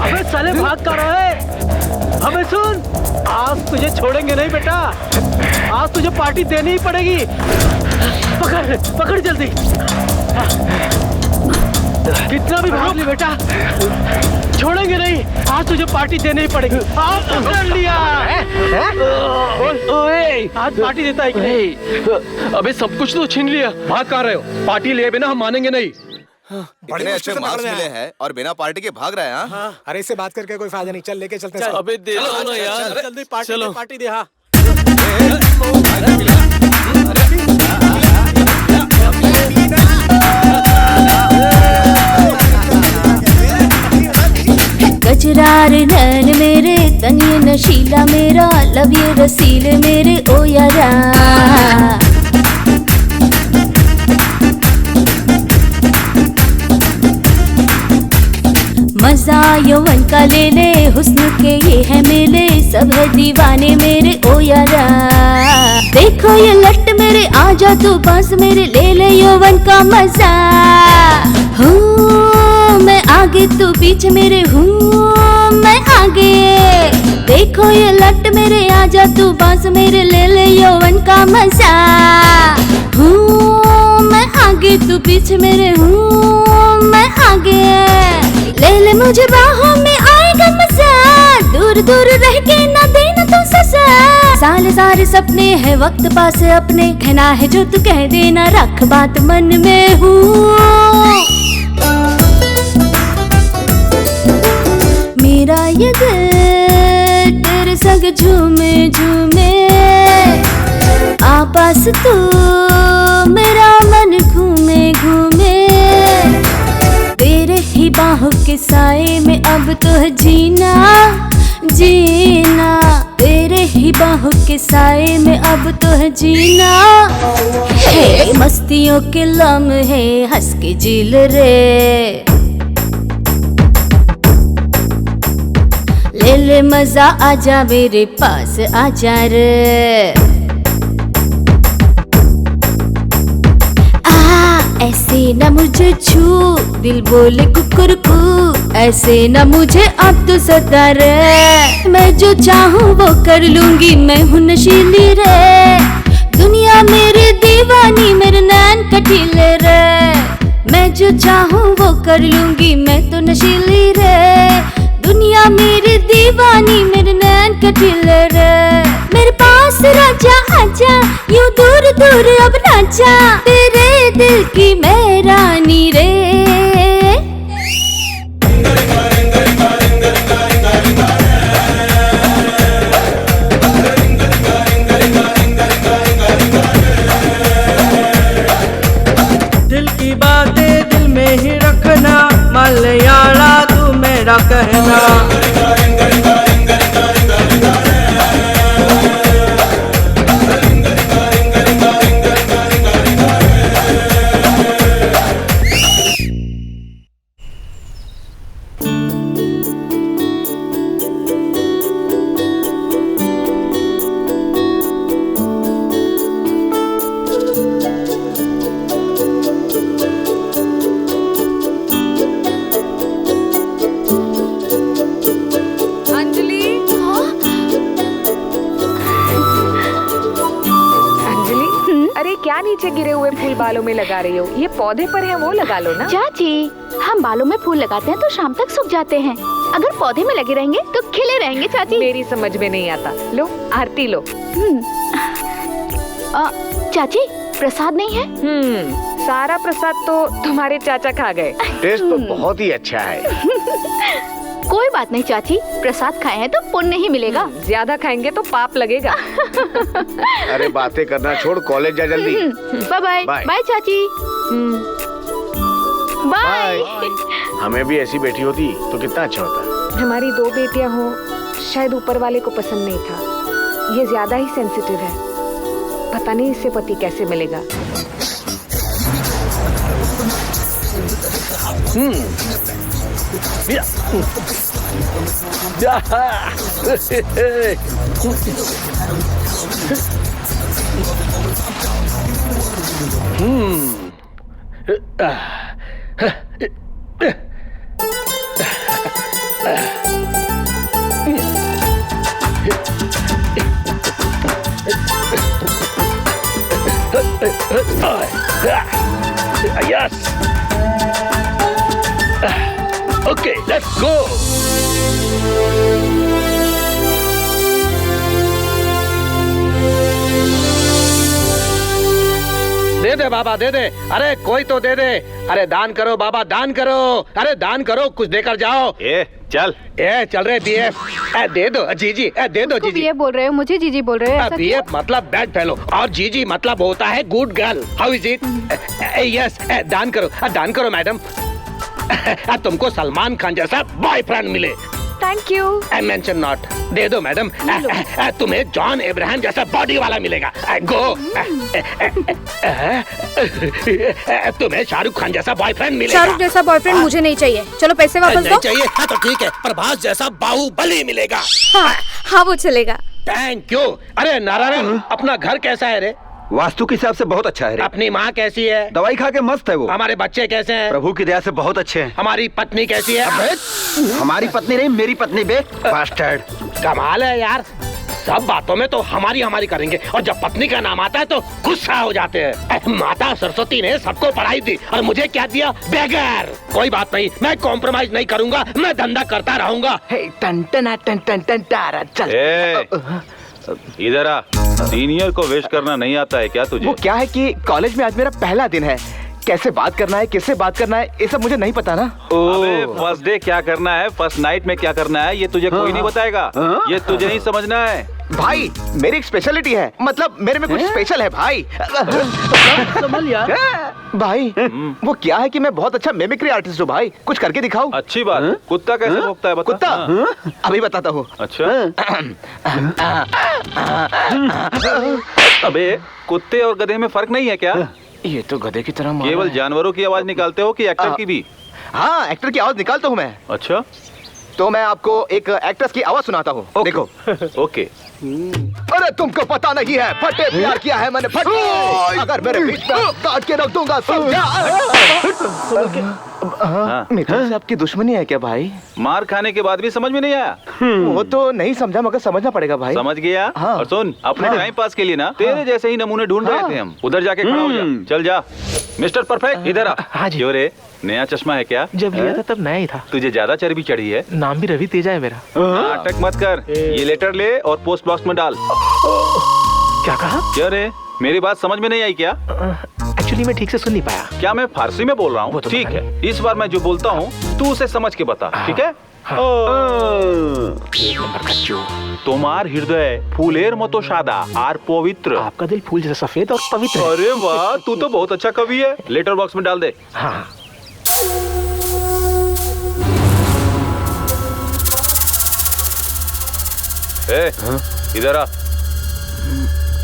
अबे साले भाग कर रहा है। अबे सुन, आज तुझे छोड़ेंगे नहीं बेटा, आज तुझे पार्टी देनी ही पड़ेगी। पकड़ पकड़ जल्दी। कितना भी भाग ले बेटा, छोड़ेंगे नहीं, आज तुझे पार्टी देनी ही पड़ेगी। आज पकड़ लिया। आज पार्टी देता है कि नहीं? अबे सब कुछ तो छीन लिया, भाग कहाँ रहे हो? पार्टी लिए बिना हम मानेंगे नहीं। बड़े अच्छे मार्क्स मिले हैं और बिना पार्टी के भाग रहे हैं। हाँ? अरे इससे बात करके कोई फायदा नहीं, चल लेके चलते हैं। अबे दे दो ना यार, जल्दी पार्टी दे। हाँ गजरार नैन मेरे, तनिए नशीला मेरा, लब ये रसील मेरे ओ यारा। मजा यौवन का ले ले, हुस्न के ये है मेले, सब है दीवाने मेरे ओ यारा। देखो ये लट मेरे, आजा तू बस मेरे, ले ले यौवन का मजा। हूँ मैं आगे तू पीछे मेरे, हूँ मैं आगे। देखो ये लट मेरे, आजा तू बस मेरे, ले ले यौवन का मजा। हूँ मैं आगे तू पीछे मेरे, हूँ मैं आगे। ले ले मुझे बाहों में, आएगा मजा, दूर दूर रह के ना देना तू सजा। साले सारे सपने है वक्त पास अपने, कहना है जो तू कह देना, रख बात मन में। हूँ मेरा ये दिल तेरे संग झूमे झूमे, आपस तू मेरा मन घूमे घूमे। तेरे ही बाहों के साए में अब तो है जीना जीना, तेरे ही बाहों के साए में अब तो है जीना। हे मस्तियों के लम्हे हंस के जील रे, ले ले मजा, आजा मेरे पास आजा रे। ऐसे न मुझे छू, दिल बोले कुकुरकू, ऐसे न मुझे अब तो सता रे। मैं जो चाहूँ वो कर लूंगी, मैं हूँ नशीली रे। दुनिया मेरी दीवानी, मेरे नैन कटीले रे। मैं जो चाहूँ वो कर लूंगी, मैं तो नशीली रे। दुनिया मेरी दीवानी, मेरे नैन कटीले रे। मेरे पास राजा आजा, यूं दूर दूर अब ना जा, तेरे दिल की मैं रानी रे। दिल की बातें दिल में ही रखना, मलयाला तू मेरा कहना। नीचे गिरे हुए फूल बालों में लगा रही हो, ये पौधे पर है वो लगा लो ना। चाची, हम बालों में फूल लगाते हैं तो शाम तक सूख जाते हैं, अगर पौधे में लगे रहेंगे तो खिले रहेंगे चाची। मेरी समझ में नहीं आता। लो आरती लो। चाची प्रसाद नहीं है? सारा प्रसाद तो तुम्हारे चाचा खा गए। टेस्ट तो बहुत ही अच्छा है। कोई बात नहीं चाची, प्रसाद खाए हैं तो पुण्य ही मिलेगा। ज्यादा खाएंगे तो पाप लगेगा। अरे बातें करना छोड़, कॉलेज जा जल्दी। Bye bye. बाय चाची। बाय। हमें भी ऐसी बेटी होती तो कितना अच्छा होता। हमारी 2 बेटियां हो, शायद ऊपर वाले को पसंद नहीं था। ये ज्यादा ही सेंसिटिव है, पता नहीं इससे पति कैसे मिलेगा। Yes. Okay, let's go. दे दे बाबा दे दे, अरे कोई तो दे दे, अरे दान करो बाबा दान करो, अरे दान करो कुछ देकर जाओ। चल चल रहे बीएफ, दे दो जीजी, दे दो जीजी। ये बोल रहे हो, मुझे जीजी बोल रहे हो, ऐसा बीएफ मतलब बैड फेलो और जीजी मतलब होता है good girl. How is it? Yes, दान करो मैडम। तुमको सलमान खान जैसा बॉयफ्रेंड मिले। Thank you. I mention not. दे दो मैडम, तुम्हें जॉन अब्राहम जैसा बॉडी वाला मिलेगा। गो। तुम्हें शाहरुख खान जैसा बॉयफ्रेंड मिलेगा। शाहरुख जैसा बॉयफ्रेंड मुझे नहीं चाहिए, चलो पैसे वापस नहीं दो। चाहिए? हाँ तो ठीक है, प्रभास जैसा बाहुबली मिलेगा। हाँ वो चलेगा। Thank you. अरे नारायण, अपना घर कैसा है रे? वास्तु के हिसाब से बहुत अच्छा है रे। अपनी माँ कैसी है? दवाई खा के मस्त है वो। हमारे बच्चे कैसे हैं? प्रभु की दया से बहुत अच्छे हैं। हमारी पत्नी कैसी है? हमारी पत्नी नहीं, मेरी पत्नी बे। बास्टर्ड। कमाल है यार, सब बातों में तो हमारी करेंगे और जब पत्नी का नाम आता है तो गुस्सा हो जाते हैं। माता सरस्वती ने सबको पढ़ाई दी और मुझे क्या दिया? बेगर। कोई बात नहीं, मैं कॉम्प्रोमाइज नहीं करूंगा, मैं धंधा करता रहूंगा। इधर आ, सीनियर को विश करना नहीं आता है क्या तुझे? वो क्या है कि कॉलेज में आज मेरा पहला दिन है, कैसे बात करना है, किससे बात करना है, ये सब मुझे नहीं पता ना। अबे फर्स्ट डे क्या करना है, फर्स्ट नाइट में क्या करना है, ये तुझे कोई नहीं बताएगा। ये तुझे नहीं समझना है भाई। मेरी एक स्पेशलिटी है, मतलब मेरे में कुछ स्पेशल है भाई। संभल यार। भाई वो क्या है कि मैं बहुत अच्छा मिमिक्री आर्टिस्ट हूँ भाई, कुछ करके दिखाओ। अच्छी बात। कुत्ता कैसे भौंकता है बता? कुत्ता अभी बताता हूँ। अच्छा। अबे कुत्ते और गधे में फर्क नहीं है क्या? ये तो गधे की तरह केवल जानवरों की आवाज निकालते हो कि एक्टर की भी? हाँ, एक्टर की आवाज निकालता हूँ मैं। अच्छा, तो मैं आपको एक एक्ट्रेस की आवाज सुनाता हूँ। देखो। ओके। अरे तुमको पता नहीं है, फटे प्यार किया है मैंने, फटे। अगर मेरे बीच में काट के रख दूंगा समझा। मित्र से आपकी दुश्मनी है क्या भाई? मार खाने के बाद भी समझ में नहीं आया? वो तो नहीं समझा, मगर समझना पड़ेगा भाई। समझ गया। हाँ। और सुन, अपने टाइम पास के लिए ना तेरे जैसे ही नमूने ढूंढ रहे थे हम। उधर जाके खड़ा हो जा। चल जा मिस्टर परफेक्ट, इधर आ। हाँ जी। क्यों रे, नया चश्मा है क्या? जब लिया था तब नया ही था। तुझे ज्यादा चर्बी चढ़ी है। नाम भी रवि तेजा है मेरा। नाटक मत कर, ये लेटर ले और पोस्ट बॉक्स में डाल। क्या कहा? क्या रे, मेरी बात समझ में नहीं आई क्या? एक्चुअली मैं ठीक से सुन नहीं पाया। क्या मैं फारसी में बोल रहा हूँ? वो तो ठीक पता है, इस बार मैं जो बोलता हूँ तू उसे समझ के बता, ठीक है? तुम्हार हृदय फूलेर मतो सादा और पवित्र। आपका दिल फूल जैसा सफेद और पवित्र है। अरे वाह, तू तो बहुत अच्छा कवि है। लेटर बॉक्स में डाल दे। हाँ। इधर आ,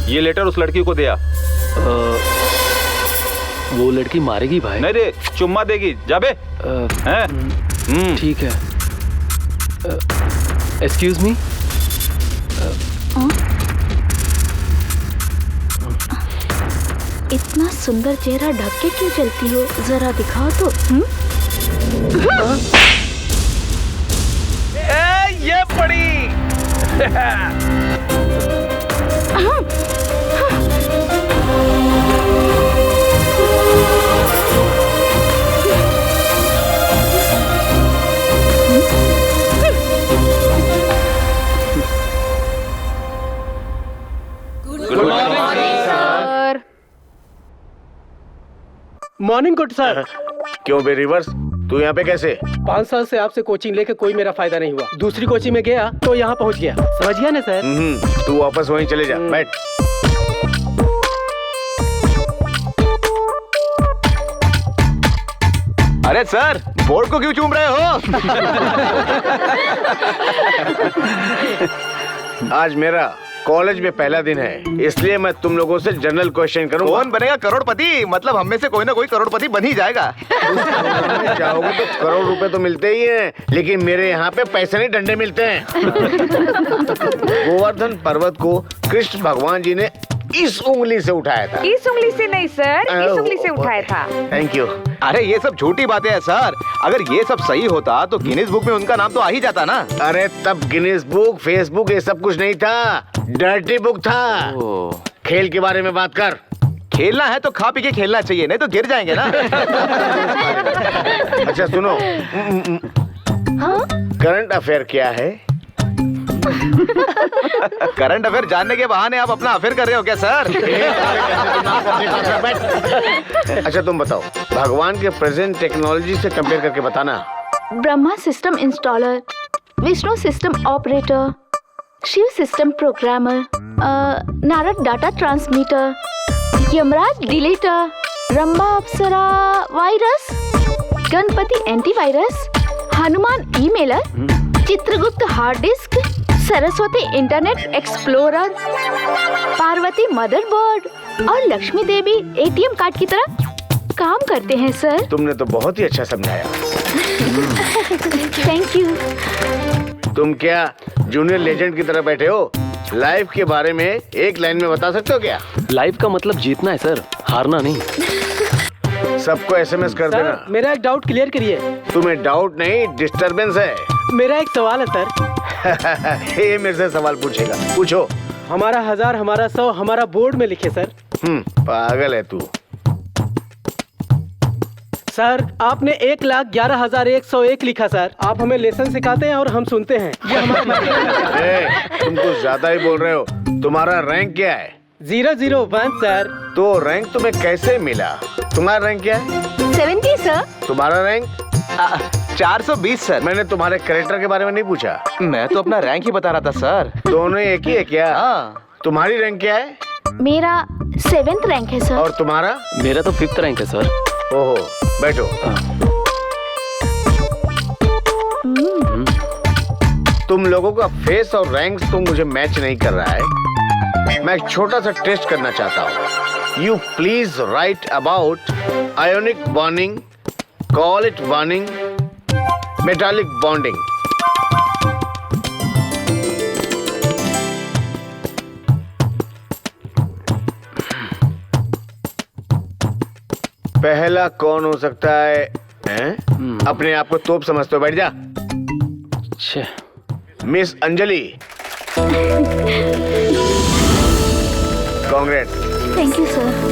ये लेटर उस लड़की को दिया। वो लड़की मारेगी भाई? नहीं रे, चुम्मा देगी। जाबे। ठीक है। Excuse me. इतना सुंदर चेहरा ढक के क्यों चलती हो, जरा दिखाओ तो। ये पड़ी। Morning good sir. क्यों बे रिवर्स, तू यहाँ पे कैसे? 5 साल से आपसे कोचिंग लेके कोई मेरा फायदा नहीं हुआ। दूसरी कोचिंग में गया तो यहाँ पहुँच गया, समझ गया ना सर? तू वापस वहीं चले जा, बैठ। अरे सर, बोर्ड को क्यों चूम रहे हो? आज मेरा कॉलेज में पहला दिन है, इसलिए मैं तुम लोगों से जनरल क्वेश्चन करूंगा। कौन बनेगा करोड़पति? मतलब हम में से कोई ना कोई करोड़पति बन ही जाएगा। चाहोगे तो करोड़ रुपए तो मिलते ही हैं, लेकिन मेरे यहाँ पे पैसे नहीं डंडे मिलते हैं। गोवर्धन पर्वत को कृष्ण भगवान जी ने इस उंगली से उठाया था। इस उंगली से नहीं सर, इस उंगली से उठाया था। Thank you. अरे ये सब झूठी बातें हैं सर। अगर ये सब सही होता तो गिनीज बुक में उनका नाम तो आ ही जाता ना। अरे तब गिनीज बुक, फेसबुक ये सब कुछ नहीं था, डर्टी बुक था। खेल के बारे में बात कर। खेलना है तो खा पी के खेलना चाहिए, नहीं तो गिर जाएंगे ना। अच्छा सुनो, करंट अफेयर क्या है? करंट अफेयर जानने के बहाने आप अपना अफेयर कर रहे हो क्या सर? अच्छा तुम बताओ, भगवान के प्रेजेंट टेक्नोलॉजी से कंपेयर करके बताना। Brahma system installer, Vishnu system operator, Shiva system programmer, Narad data transmitter, Yamraj deleter, Rambha apsara virus, Ganpati antivirus, Hanuman emailer, Chitragupt hard disk, Saraswati Internet Explorer, Parvati motherboard और लक्ष्मी देवी एटीएम कार्ड की तरह काम करते हैं सर। तुमने तो बहुत ही अच्छा समझाया। Thank you. तुम क्या जूनियर लेजेंड की तरह बैठे हो? लाइफ के बारे में एक लाइन में बता सकते हो क्या? लाइफ का मतलब जीतना है सर, हारना नहीं। सबको एसएमएस कर देना। सर मेरा एक डाउट क्लियर करिए। तुम्हें डाउट नहीं, डिस्टरबेंस है। मेरा एक सवाल है सर। ये मेरे से सवाल पूछेगा, पूछो। हमारा 1000, हमारा 100, हमारा बोर्ड में लिखे सर। पागल है तू। सर आपने 1,11,101 लिखा सर। आप हमें लेसन सिखाते हैं और हम सुनते हैं। ये हमारा तुम कुछ ज्यादा ही बोल रहे हो। तुम्हारा रैंक क्या है? 001 सर। तो रैंक तुम्हें कैसे मिला? तुम्हारा रैंक क्या है? 70 सर। तुम्हारा रैंक? 420 सर। मैंने तुम्हारे कैरेक्टर के बारे में नहीं पूछा। मैं तो अपना रैंक ही बता रहा था सर। दोनों एक ही है क्या? तुम्हारी रैंक क्या है? मेरा 7th रैंक है सर। और तुम्हारा? मेरा तो 5th रैंक है सर। ओहो, बैठो। तुम लोगों का फेस और रैंक तो मुझे मैच नहीं कर रहा है। मैं एक छोटा सा टेस्ट करना चाहता हूँ। You please right about ionic bonding, call it bonding, metallic bonding. पहला कौन हो सकता है? अपने आप को तोप समझते हो, बैठ जा। Miss Anjali, Congress. Thank you sir.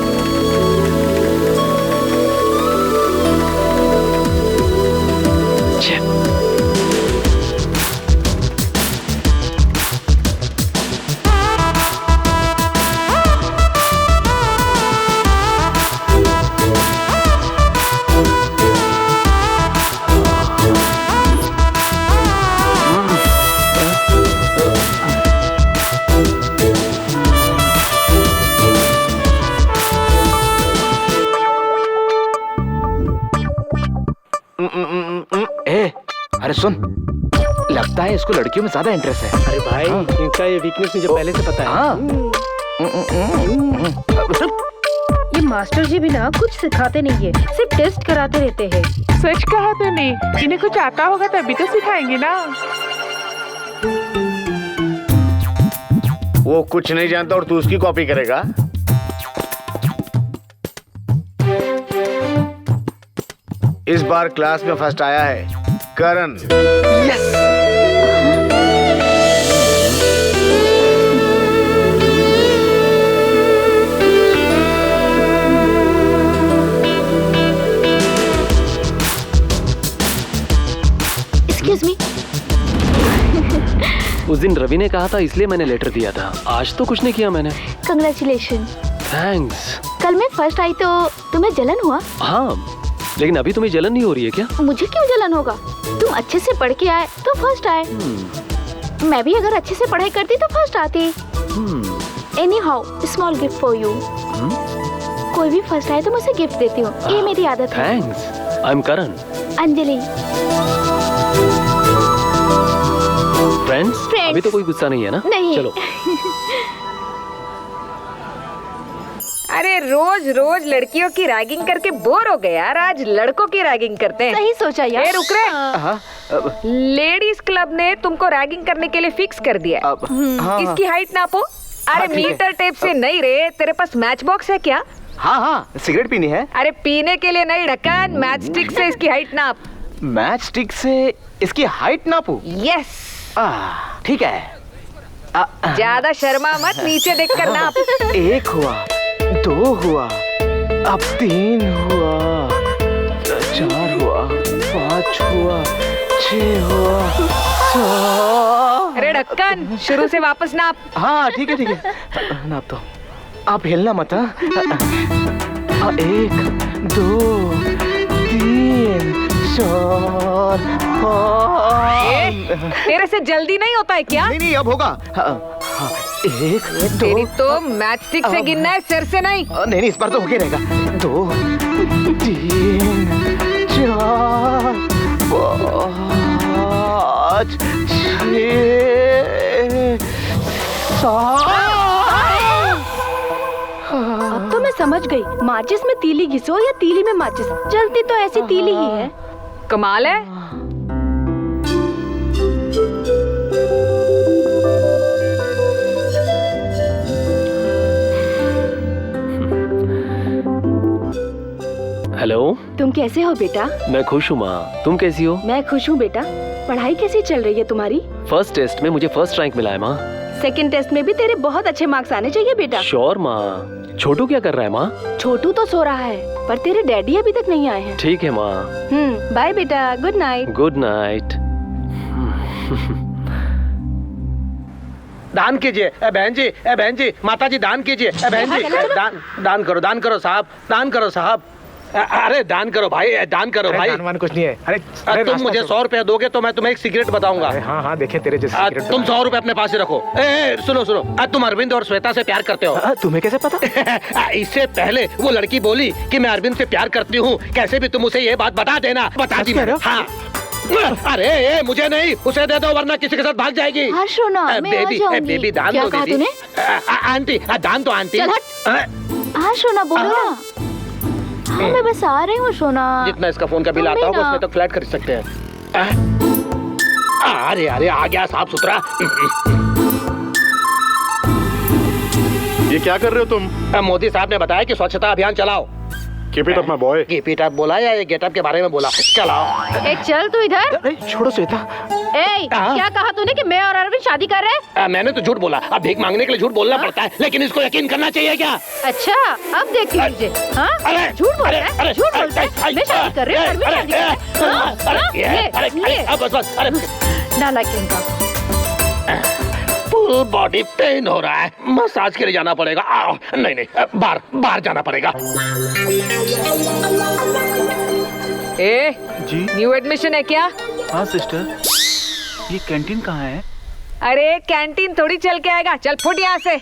अरे सुन, लगता है इसको लड़कियों में ज्यादा इंटरेस्ट है। अरे भाई इनका ये वीकनेस मुझे पहले से पता है। ये मास्टर जी भी ना कुछ सिखाते नहीं है, सिर्फ टेस्ट कराते रहते हैं। सच कहा तूने, इन्हें कुछ आता होगा तभी तो सिखाएंगे ना। वो कुछ नहीं जानता और तू उसकी कॉपी करेगा? इस बार क्लास में फर्स्ट आया है करण। यस। Excuse me. उस दिन रवि ने कहा था इसलिए मैंने लेटर दिया था। आज तो कुछ नहीं किया मैंने। कंग्रेचुलेशन। थैंक्स। कल मैं फर्स्ट आई तो तुम्हें जलन हुआ? हाँ, लेकिन अभी तुम्हें जलन नहीं हो रही है क्या? मुझे क्यों जलन होगा? तुम अच्छे से पढ़ के आए तो फर्स्ट आए। मैं भी अगर अच्छे से पढ़ाई करती तो फर्स्ट आती। Any how, small gift for you. कोई भी फर्स्ट आए तो मुझे गिफ्ट देती हूँ, ये मेरी आदत है। Thanks. I am Karan. Anjali. Friends? अभी तो कोई गुस्सा नहीं है ना? नहीं। चलो। अरे रोज रोज लड़कियों की रैगिंग करके बोर हो गए यार, आज लड़कों की रैगिंग करते हैं। सही सोचा यार। रुक रहे। लेडीज क्लब ने तुमको रैगिंग करने के लिए फिक्स कर दिया। इसकी हाइट नापो। अरे मीटर टेप से नहीं रे, तेरे पास मैच बॉक्स है क्या? हाँ हाँ, सिगरेट पीनी है। अरे पीने के लिए नहीं ढक्कन, मैच स्टिक से इसकी हाइट नाप। मैच स्टिक से इसकी हाइट नापू? यस। ठीक है। ज्यादा शर्मा मत, नीचे देखकर नाप। 1 हुआ, 2 हुआ, अब 3 हुआ, 4 हुआ, 5 हुआ, 6 हुआ, 7। अरे ढक्कन, शुरू से वापस नाप। हाँ ठीक है ठीक है, नाप दो। आप हिलना मत। 1 2 3 4 5। तेरे से जल्दी नहीं होता है क्या? नहीं अब होगा। 1 2। तेरी तो मैच स्टिक से गिनना है, सिर से नहीं। नहीं इस बार तो होके रहेगा। 2 3 4 5 6 7। अब तो मैं समझ गई, माचिस में तीली घिसो या तीली में माचिस, जलती तो ऐसी तीली ही है। कमाल है। हेलो, तुम कैसे हो बेटा? मैं खुश हूँ माँ, तुम कैसी हो? मैं खुश हूँ बेटा। पढ़ाई कैसी चल रही है तुम्हारी? फर्स्ट टेस्ट में मुझे फर्स्ट रैंक मिला है माँ। सेकंड टेस्ट में भी तेरे बहुत अच्छे मार्क्स आने चाहिए बेटा। श्योर माँ। छोटू क्या कर रहा है माँ? छोटू तो सो रहा है, पर तेरे डैडी अभी तक नहीं आए हैं। ठीक है माँ। बाय बेटा, गुड नाइट। Good night. दान कीजिए बहन जी, बहन जी, माता जी दान कीजिए बहन जी, दान करो साहब, दान करो साहब। अरे दान करो भाई, दान करो भाई। दान कुछ नहीं है। अरे तुम मुझे 100 रुपया दोगे तो मैं तुम्हें एक सिगरेट बताऊंगा। हाँ हाँ, देखे तेरे जैसे सिगरेट। तुम 100 रुपए अपने पास ही रखो। सुनो सुनो, तुम अरविंद और श्वेता से प्यार करते हो? तुम्हें कैसे पता? इससे पहले वो लड़की बोली कि मैं अरविंद से प्यार करती हूँ, कैसे भी तुम उसे ये बात बता देना। बता दी मैंने। हाँ। अरे मुझे नहीं, उसे दे दो वरना किसी के साथ भाग जाएगी। बेबी दान दो दीदी। आंटी दान दो आंटी। हाँ सोना बोलो ना। हाँ मैं बस आ रही हूँ सोना। जितना इसका फोन का बिल आता होगा उसमें तो फ्लैट खरीद सकते हैं। अरे अरे आ गया साफ सुथरा। ये क्या कर रहे हो तुम? मोदी साहब ने बताया कि स्वच्छता अभियान चलाओ। Keep it up my boy. Keep it up बोला या ये गेटअप के बारे में बोला? चलाओ। ए चल तू इधर। छोड़ो श्वेता। क्या कहा तूने कि मैं और अरविंद शादी कर रहे हैं? मैंने तो झूठ बोला। अब भीख मांगने के लिए झूठ बोलना पड़ता है, लेकिन इसको यकीन करना चाहिए क्या? अच्छा अब देखती तुझे। हाँ झूठ बोल रहा है, झूठ बोलता है। मैं शादी कर रही हूँ, अरविंद शादी कर रहा है। नालायक इनका। फुल बॉडी पेन हो रहा है, मसाज के लिए जाना पड़ेगा। नहीं नहीं, बाहर जाना पड़ेगा। जी न्यू एडमिशन है क्या? हाँ सिस्टर। ये कैंटीन कहाँ है? अरे कैंटीन थोड़ी चल के आएगा, चल फुट यहाँ से।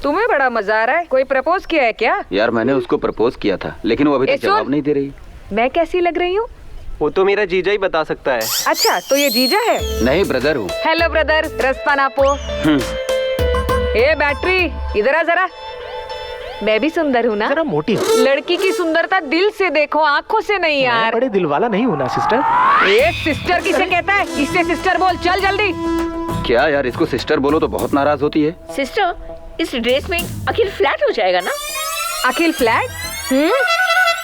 तुम्हें बड़ा मजा आ रहा है। कोई प्रपोज किया है क्या? यार मैंने उसको प्रपोज किया था, लेकिन वो अभी तक जवाब नहीं दे रही। मैं कैसी लग रही हूँ? वो तो मेरा जीजा ही बता सकता है। अच्छा तो ये जीजा है? नहीं ब्रदर हूँ। हेलो ब्रदर, रास्ता नापो। ए बैटरी इधर आ जरा। मैं भी सुंदर हूँ ना? जरा मोटी हो। लड़की की सुंदरता दिल से देखो, आंखों से नहीं यार। बड़े दिल वाला नहीं हूँ ना सिस्टर। ए सिस्टर किसे कहता है? इससे सिस्टर बोल, चल जल्दी। क्या यार, इसको सिस्टर बोलो तो बहुत नाराज होती है। सिस्टर इस ड्रेस में अखिल फ्लैट हो जाएगा ना? अखिल फ्लैट?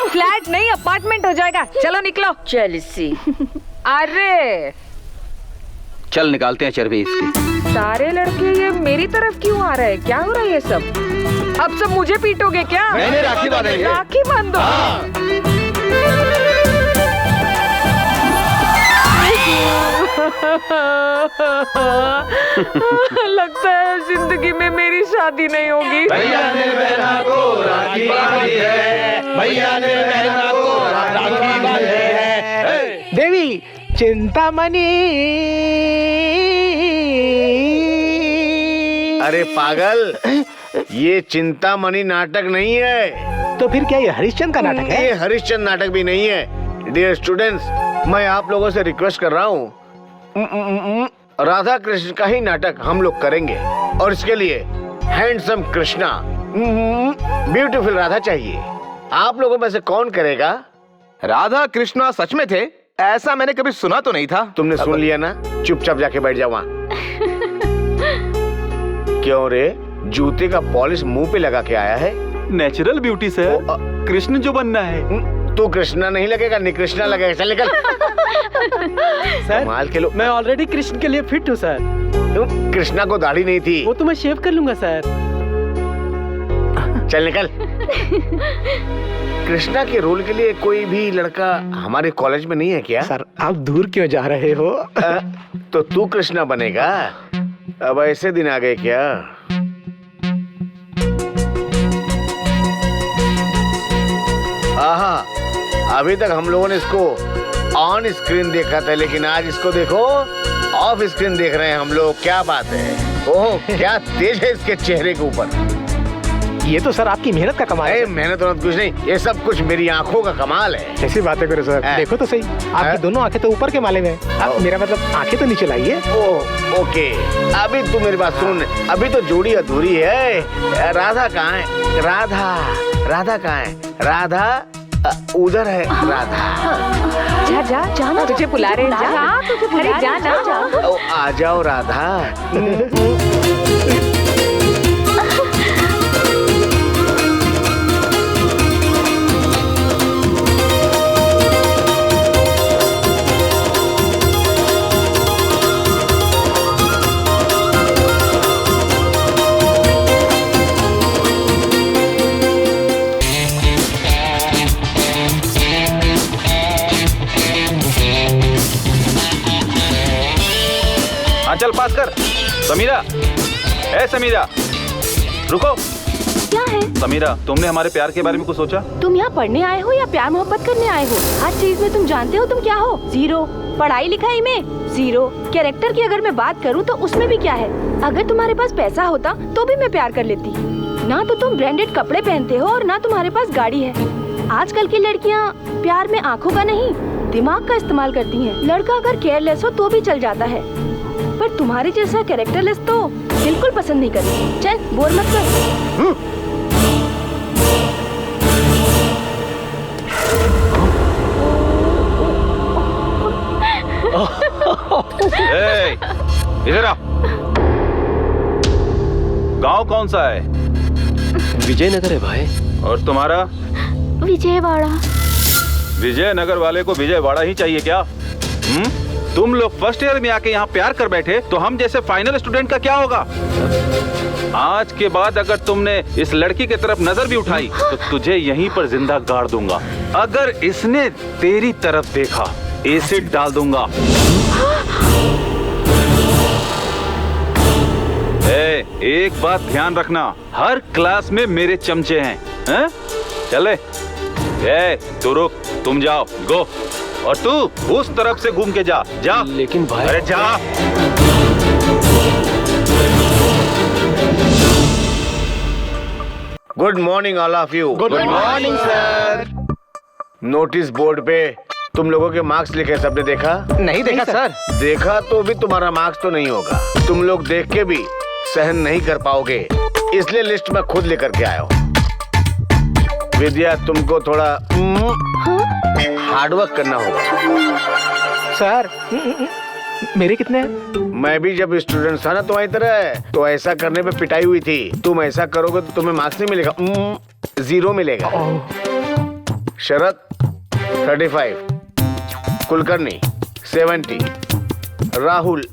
फ्लैट नहीं अपार्टमेंट हो जाएगा। चलो निकलो। चल इसी। अरे चल निकालते हैं चर्बी इसकी। सारे लड़के ये मेरी तरफ क्यों आ रहे हैं? क्या हो रहा है ये सब? अब सब मुझे पीटोगे क्या? नहीं राखी बांधेंगे। राखी बांधो। लगता है जिंदगी में मेरी शादी नहीं होगी। भैया ने बहना को राखी बांधी है, भैया ने बहना को राखी बांधी है। देवी चिंतामणि। अरे पागल, ये चिंतामणि नाटक नहीं है। तो फिर क्या ये हरिश्चंद्र का नाटक है? ये हरिश्चंद्र नाटक भी नहीं है। डियर स्टूडेंट्स, मैं आप लोगों से रिक्वेस्ट कर रहा हूँ, राधा कृष्ण का ही नाटक हम लोग करेंगे और इसके लिए हैंडसम कृष्णा, ब्यूटीफुल राधा चाहिए। आप लोगों में से कौन करेगा? राधा कृष्णा सच में थे? ऐसा मैंने कभी सुना तो नहीं था। तुमने सुन लिया ना, चुपचाप जाके बैठ जाओ वहाँ। क्यों रे, जूते का पॉलिश मुंह पे लगा के आया है? नेचुरल ब्यूटी सर, कृष्ण जो बनना है। तू कृष्णा नहीं लगेगा, निकृष्णा लगेगा। चल निकल। सर माल के लोग, मैं ऑलरेडी कृष्ण के लिए फिट हूँ सर। कृष्णा को दाढ़ी नहीं थी। वो तो मैं शेव कर लूंगा सर। चल निकल। कृष्णा के रोल के लिए कोई भी लड़का हमारे कॉलेज में नहीं है क्या? सर आप दूर क्यों जा रहे हो? तो तू कृष्णा बनेगा? अब ऐसे दिन आ गए क्या? आहा, अभी तक हम लोगों ने इसको ऑन स्क्रीन देखा था, लेकिन आज इसको देखो ऑफ स्क्रीन देख रहे हैं हम लोग। क्या बात है, ओह क्या तेज है इसके चेहरे के ऊपर। ये तो सर आपकी मेहनत का कमाल है। मेहनत और कुछ नहीं, ये सब कुछ मेरी आंखों का कमाल है। ऐसी बातें करो सर, देखो तो सही, आपकी दोनों आंखें तो ऊपर के माले में है। मेरा मतलब आंखें तो नीचे लाइए। ओके, अभी तू मेरी बात सुन, अभी तो जोड़ी अधूरी है। राधा कहाँ है? राधा कहाँ है? राधा उधर है। राधा जा जा जाना, तुझे बुला रहे हैं। जा तुझे बुला रहे हैं। जा आ जाओ राधा। चल पास कर। समीरा, ए समीरा, रुको। क्या है? समीरा, तुमने हमारे प्यार के बारे में कुछ सोचा? तुम यहाँ पढ़ने आए हो या प्यार मोहब्बत करने आए हो? हर चीज में तुम जानते हो तुम क्या हो? जीरो। पढ़ाई लिखाई में जीरो। कैरेक्टर की अगर मैं बात करूँ तो उसमें भी क्या है? अगर तुम्हारे पास पैसा होता तो भी मैं प्यार कर लेती। ना तो तुम ब्रांडेड कपड़े पहनते हो और ना तुम्हारे पास गाड़ी है। आजकल की लड़कियाँ प्यार में आँखों का नहीं दिमाग का इस्तेमाल करती हैं। लड़का अगर केयरलेस हो तो भी चल जाता है, पर तुम्हारे जैसा कैरेक्टरलेस तो बिल्कुल पसंद नहीं करती। चल बोर मत कर। इधर आ। गांव कौन सा है? विजयनगर है भाई। और तुम्हारा? विजयवाड़ा। विजयनगर वाले को विजयवाड़ा ही चाहिए क्या? तुम लोग फर्स्ट ईयर में आके यहाँ प्यार कर बैठे तो हम जैसे फाइनल स्टूडेंट का क्या होगा? आज के बाद अगर तुमने इस लड़की की तरफ नजर भी उठाई तो तुझे यहीं पर जिंदा गाड़ दूंगा। अगर इसने तेरी तरफ देखा एसिड डाल दूंगा। एक बात ध्यान रखना, हर क्लास में मेरे चमचे हैं। चले, तू रुक, तुम जाओ, गो। और तू उस तरफ से घूम के जा। जा। लेकिन भाई, अरे जा। Good morning all of you. Good morning sir. Notice board पे तुम लोगों के मार्क्स लिखे, सबने देखा? नहीं देखा सर। देखा तो भी तुम्हारा मार्क्स तो नहीं होगा। तुम लोग देख के भी सहन नहीं कर पाओगे, इसलिए लिस्ट में खुद लेकर के आया हूँ। विद्या, तुमको थोड़ा हार्डवर्क करना होगा। सर मेरे कितने हैं? मैं भी जब स्टूडेंट था ना तुम्हारी तरह, तो ऐसा करने पे पिटाई हुई थी। तुम ऐसा करोगे तो तुम्हें मार्क्स नहीं मिलेगा, 0 मिलेगा। Sharad 35, Kulkarni 70, Rahul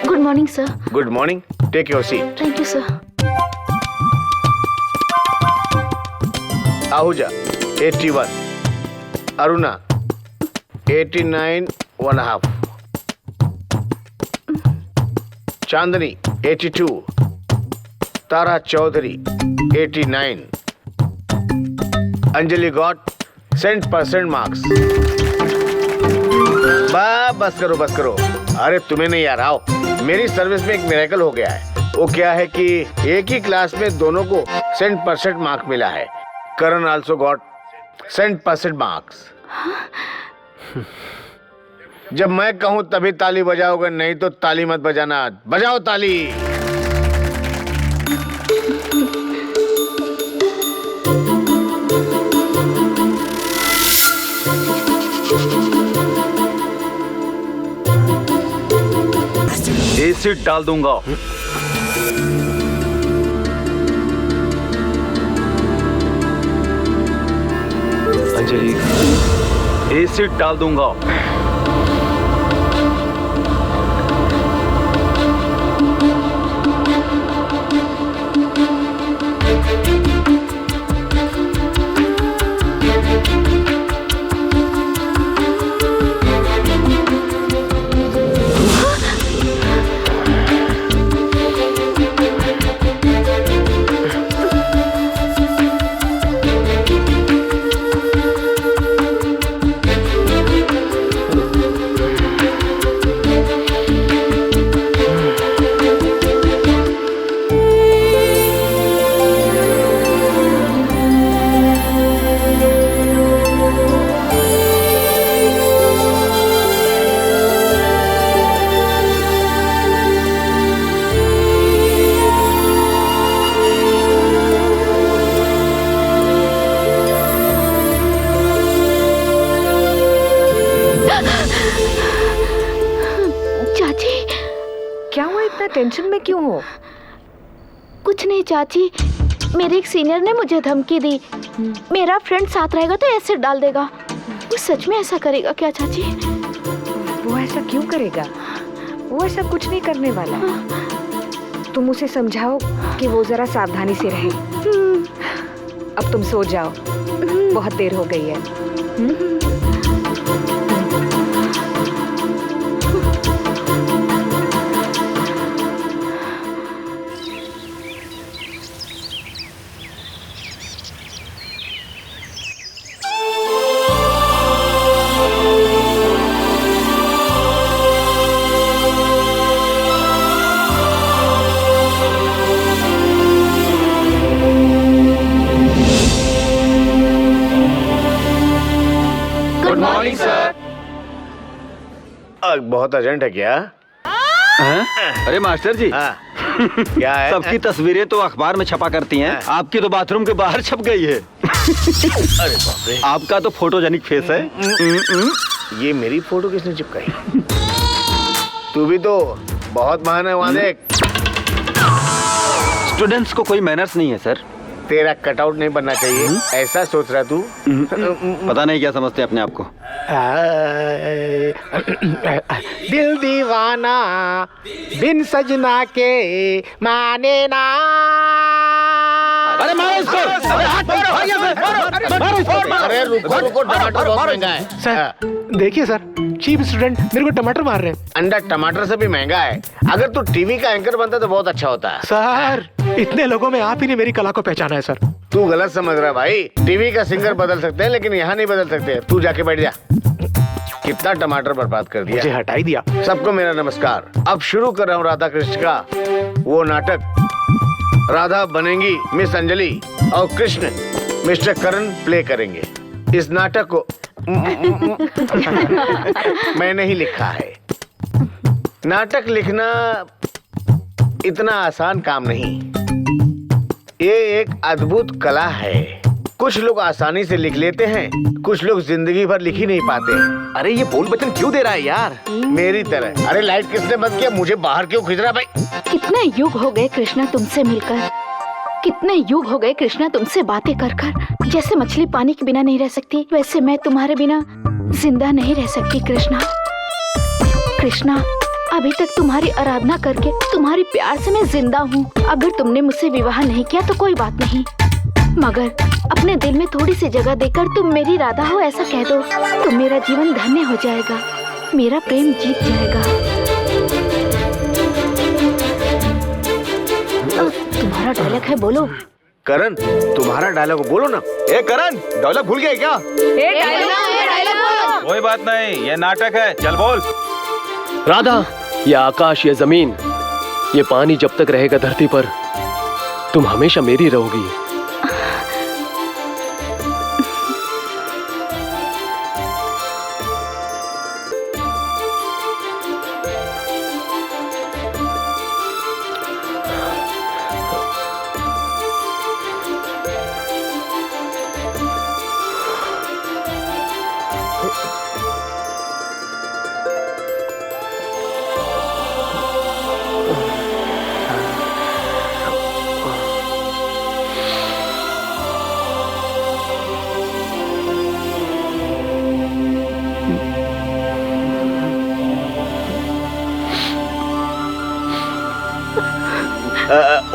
good morning sir. Good morning, take your seat. Thank you sir. Ahuja 81, Aruna 89.5, Chandni 82, Tara Chaudhary 89, Anjali got 100% marks. बस करो बस करो। अरे तुम्हें नहीं यार, आओ। मेरी सर्विस में एक मिरेकल हो गया है। वो क्या है कि एक ही क्लास में दोनों को 100% मार्क्स मिला है। करण आल्सो गॉट 100% मार्क्स। जब मैं कहूं तभी ताली बजाओगे, नहीं तो ताली मत बजाना। बजाओ ताली। इस एसिड डाल दूंगा। अंजलि, एसिड डाल दूंगा। टेंशन में क्यों हो? कुछ नहीं चाची, मेरे एक सीनियर ने मुझे धमकी दी, मेरा फ्रेंड साथ रहेगा तो एसिड डाल देगा। वो सच में ऐसा करेगा क्या चाची? वो ऐसा क्यों करेगा? वो ऐसा कुछ नहीं करने वाला है। तुम उसे समझाओ कि वो जरा सावधानी से रहे। अब तुम सो जाओ, बहुत देर हो गई है। बहुत अर्जेंट है क्या? अरे मास्टर जी, क्या है? सबकी तस्वीरें तो अखबार में छपा करती हैं, आपकी तो बाथरूम के बाहर छप गई है। अरे बाप रे, आपका तो फोटोजेनिक फेस है। ये मेरी फोटो किसने चिपकाई? तू भी तो बहुत महान है। वहां देख, स्टूडेंट्स को कोई मैनर्स नहीं है सर। तेरा कटआउट नहीं बनना चाहिए, ऐसा सोच रहा तू? पता नहीं क्या समझते अपने आप को। दिल दीवाना बिन सजना के माने ना। अरे मारो इसको! अरे रुको रुको, टमाटर बहुत महंगा है। सर देखिए सर, चीफ स्टूडेंट मेरे को टमाटर मार रहे हैं। अंडा टमाटर से भी महंगा है। अगर तू टीवी का एंकर बनता तो बहुत अच्छा होता। सर इतने लोगों में आप ही ने मेरी कला को पहचाना है सर। तू गलत समझ रहा है भाई। टीवी का सिंगर बदल सकते हैं लेकिन यहाँ नहीं बदल सकते। तू जाके बैठ जा। कितना टमाटर बर्बाद कर दिया। मुझे हटा ही दिया। सबको मेरा नमस्कार। अब शुरू कर रहा हूँ राधा कृष्ण का वो नाटक। राधा बनेंगी मिस अंजलि और कृष्ण मिस्टर करण प्ले करेंगे। इस नाटक को मैंने ही लिखा है। नाटक लिखना इतना आसान काम नहीं, ये एक अद्भुत कला है। कुछ लोग आसानी से लिख लेते हैं, कुछ लोग जिंदगी भर लिख ही नहीं पाते। अरे ये बोल बचन क्यों दे रहा है यार? मेरी तरह। अरे लाइट किसने बंद किया? मुझे बाहर क्यों खींच रहा भाई? कितने युग हो गए कृष्णा तुमसे मिलकर, कितने युग हो गए कृष्णा तुमसे बातें कर कर। जैसे मछली पानी के बिना नहीं रह सकती, वैसे मैं तुम्हारे बिना जिंदा नहीं रह सकती कृष्णा। कृष्णा, अभी तक तुम्हारी आराधना करके, तुम्हारी प्यार से मैं जिंदा हूँ। अगर तुमने मुझसे विवाह नहीं किया तो कोई बात नहीं, मगर अपने दिल में थोड़ी सी जगह देकर तुम मेरी राधा हो ऐसा कह दो तो मेरा जीवन धन्य हो जाएगा, मेरा प्रेम जीत जाएगा। तुम्हारा डायलॉग है, बोलो। करण, तुम्हारा डायलॉग बोलो ना। ए करण, डायलॉग भूल गया क्या? कोई बात नहीं, ये नाटक है, चल बोल। राधा, ये आकाश, ये जमीन, ये पानी जब तक रहेगा धरती पर, तुम हमेशा मेरी रहोगी।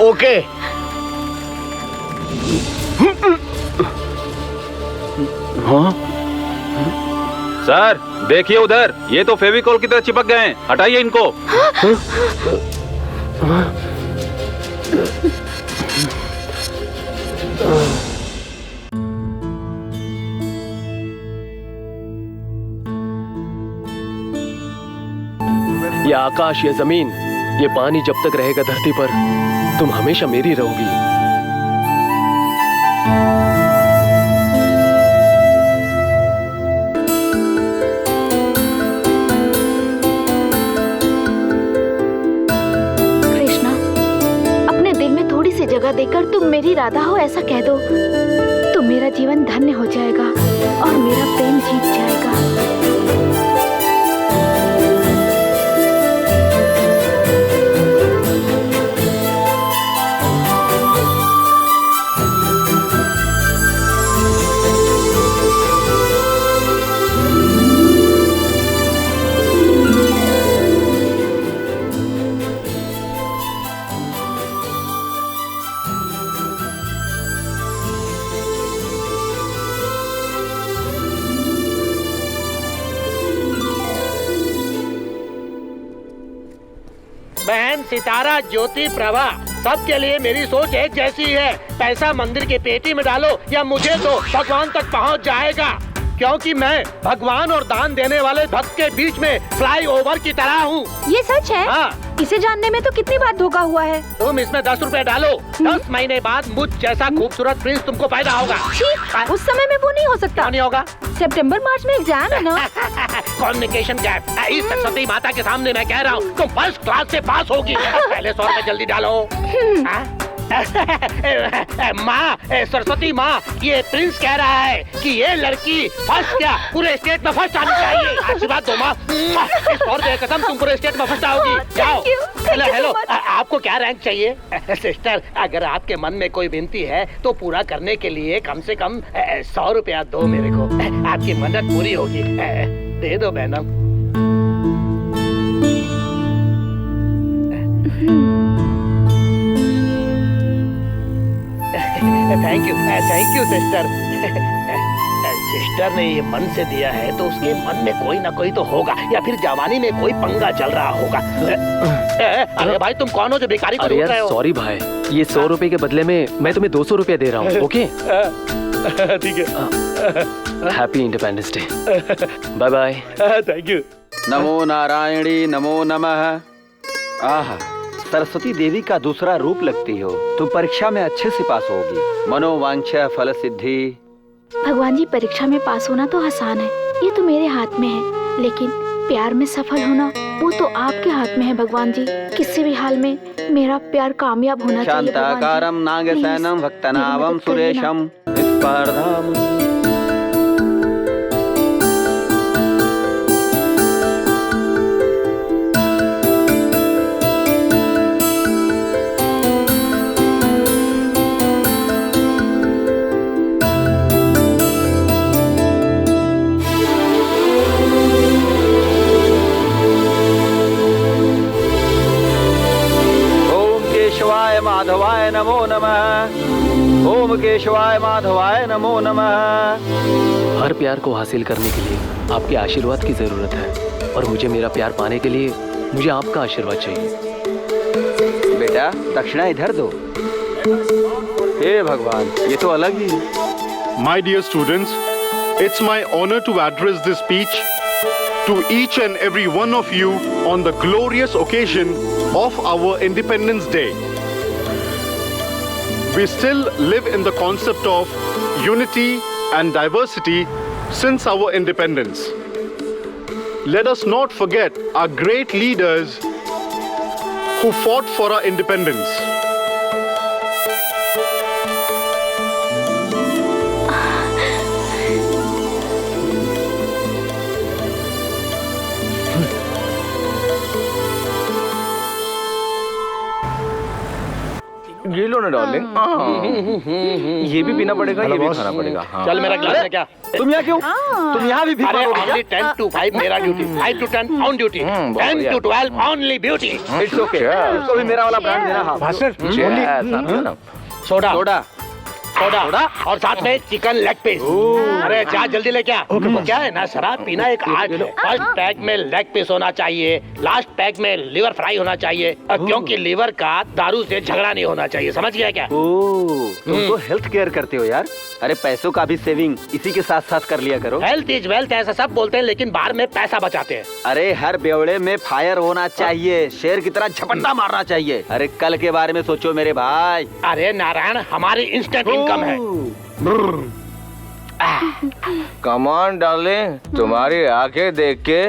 ओके। हाँ? सर देखिए उधर, ये तो फेविकॉल की तरह चिपक गए हैं, हटाइए इनको। ये आकाश, ये जमीन, ये पानी जब तक रहेगा धरती पर, तुम हमेशा मेरी रहोगी। कृष्णा, अपने दिल में थोड़ी सी जगह देकर तुम मेरी राधा हो ऐसा कह दो, तो मेरा जीवन धन्य हो जाएगा और मेरा प्रेम जीत जाएगा। बहन सितारा, ज्योति, प्रभा, सबके लिए मेरी सोच एक जैसी है। पैसा मंदिर की पेटी में डालो या मुझे दो, भगवान तक पहुंच जाएगा। क्योंकि मैं भगवान और दान देने वाले भक्त के बीच में फ्लाई ओवर की तरह हूँ। ये सच है? हाँ। इसे जानने में तो कितनी बार धोखा हुआ है। तुम इसमें 10 रुपए डालो, 10 महीने बाद मुझ जैसा खूबसूरत प्रिंस तुमको पैदा होगा। उस समय में वो नहीं हो सकता। क्यों नहीं होगा? सितंबर मार्च में एग्जाम है ना। Communication gap. इस सरस्वती माता के सामने मैं कह रहा हूँ, तुम फर्स्ट क्लास से पास होगी। पहले 100 रुपए जल्दी डालो। माँ, सरस्वती माँ, ये प्रिंस कह रहा है कि ये लड़की फर्स्ट क्या पूरे स्टेट में फर्स्ट आनी चाहिए। आशीर्वाद दो माँ। इस 100 रुपए कसम तुम पूरे स्टेट में फर्स्ट आओगी। जाओ। हेलो हेलो, आपको क्या रैंक चाहिए? सिस्टर, अगर आपके मन में कोई विनती है तो पूरा करने के लिए कम से कम 100 रुपया दो मेरे को। आपकी मन्नत पूरी होगी। दे दो madam. Thank you sister. Sister ने ये मन से दिया है तो उसके मन में कोई ना कोई तो होगा, या फिर जवानी में कोई पंगा चल रहा होगा। अरे भाई, तुम कौन हो जो भिखारी को लूट रहे हो? सॉरी भाई, ये 100 रुपए के बदले में मैं तुम्हें 200 रुपया दे रहा हूँ। ओके ठीक है। Happy independence day. Bye bye. Thank you. नमो नारायणी, नमो नमः। आहा, सरस्वती देवी का दूसरा रूप लगती हो। तुम परीक्षा में अच्छे से पास होगी। मनोवांछा फल सिद्धि। भगवान जी, परीक्षा में पास होना तो आसान है, ये तो मेरे हाथ में है, लेकिन प्यार में सफल होना वो तो आपके हाथ में है भगवान जी। किसी भी हाल में मेरा प्यार कामयाब होना चाहिए। शांताकारं नागसेनं भक्तनाभं सुरेशं स्पर्धाम। माधवाय नमो नमः। ओम केशवाय माधवाय नमो नमः। हर प्यार को हासिल करने के लिए आपके आशीर्वाद की जरूरत है, और मुझे मेरा प्यार पाने के लिए मुझे आपका आशीर्वाद चाहिए। बेटा, दक्षिणा इधर दो। हे भगवान, ये तो अलग ही। My dear students, it's my honor to address this speech to each and every one of you on the glorious occasion of our Independence Day. We still live in the concept of unity and diversity since our independence. Let us not forget our great leaders who fought for our independence. ये लो ना ना darling, ये भी पीना पड़ेगा, ये भी खाना पड़ेगा। हाँ। चल मेरा गिलास है क्या? तुम यहाँ क्यों? तुम यहाँ भी अरे भीख only 10 to 5 मेरा duty, 5 to 10 on duty, 10 to 12 only beauty। It's okay, उसको भी मेरा वाला ब्रांड देना। हाँ भास्कर सोडा सोडा सोडा और साथ में चिकन लेग पीस। अरे जा जल्दी ले क्या? वो क्या है ना, शराब पीना एक आर्ट है। फर्स्ट पैक में लेग पीस होना चाहिए, लास्ट पैक में लिवर फ्राई होना चाहिए, क्योंकि लिवर का दारू से झगड़ा नहीं होना चाहिए, समझ गया क्या? तुम तो हेल्थ केयर करते हो यार। अरे पैसों का भी सेविंग इसी के साथ साथ कर लिया करो। हेल्थ इज वेल्थ ऐसा सब बोलते हैं, लेकिन बाहर में पैसा बचाते हैं। अरे हर बेवड़े में फायर होना चाहिए, शेर की तरह झपट्टा मारना चाहिए। अरे कल के बारे में सोचो मेरे भाई। अरे नारायण, हमारी इंस्टेंट इनकम है। कम ऑन डार्लिंग, तुम्हारी आंखें देख के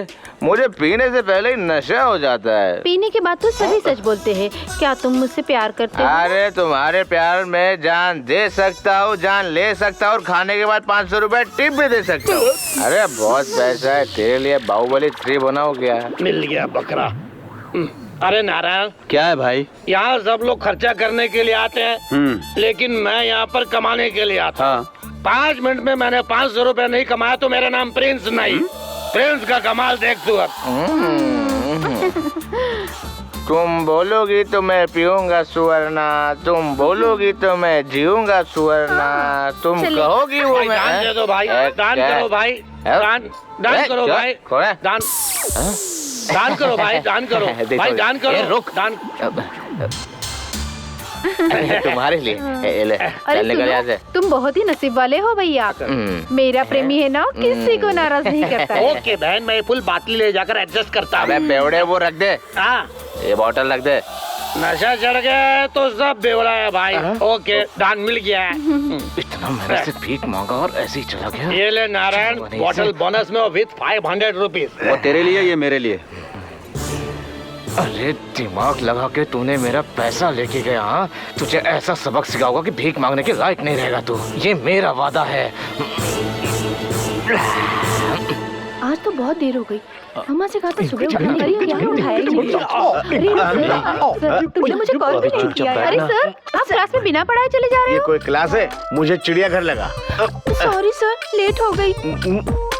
मुझे पीने से पहले ही नशा हो जाता है। पीने के बाद तो सभी सच बोलते हैं। क्या तुम मुझसे प्यार करते हो? अरे तुम्हारे प्यार में जान दे सकता हूँ, जान ले सकता हूँ और खाने के बाद 500 रुपए टिप भी दे सकता हूँ। अरे बहुत पैसा है तेरे लिए, बाहुबली 3 बनाओ क्या? मिल गया बकरा। अरे नारायण, क्या है भाई? यहाँ सब लोग खर्चा करने के लिए आते हैं, लेकिन मैं यहाँ पर कमाने के लिए आता हूँ। 5 मिनट में मैंने 500 रुपए नहीं कमाया तो मेरा नाम प्रिंस नहीं। प्रिंस का कमाल देख तू अब। तुम बोलोगी तो मैं पीऊंगा सुवर्णा, तुम बोलोगी तो मैं जीऊंगा सुवर्णा, तुम कहोगी वो मैं। दान दे दो भाई, दान करो भाई, दान करो भाई, दान करो भाई, दान करो भाई, दान करो, रुक दान तुम्हारे लिए। अरे सुनो, तुम बहुत ही नसीब वाले हो भैया। मेरा प्रेमी है ना, किसी को नाराज नहीं करता है। ओके बहन, मैं फुल बाटली ले जाकर एडजस्ट करता हूँ। बेवड़े वो रख दे, ये बॉटल रख दे। नशा चढ़ गया तो सब बेवड़ा है भाई। ओके दान मिल गया है। इतना मैंने से भीख मांगा और ऐसे ही चला गया। ये ले नारायण, बॉटल बोनस में विथ 500 रुपीज। वो तेरे लिए, ये मेरे लिए। अरे दिमाग लगा के तूने मेरा पैसा लेके गया। हाँ, तुझे ऐसा सबक सिखाऊंगा कि भीख मांगने के लायक नहीं रहेगा तू। ये मेरा वादा है। आज तो बहुत देर हो गई। अम्मा से कहा था सुबह उठा करिए, क्या उठाया ही नहीं। सर, तुमने मुझे कॉल भी नहीं किया। अरे सर, आप क्लास में बिना पढ़ाए चले जा रहे ये हो। कोई क्लास है? मुझे चिड़ियाघर लगा। सॉरी सर, लेट हो गई।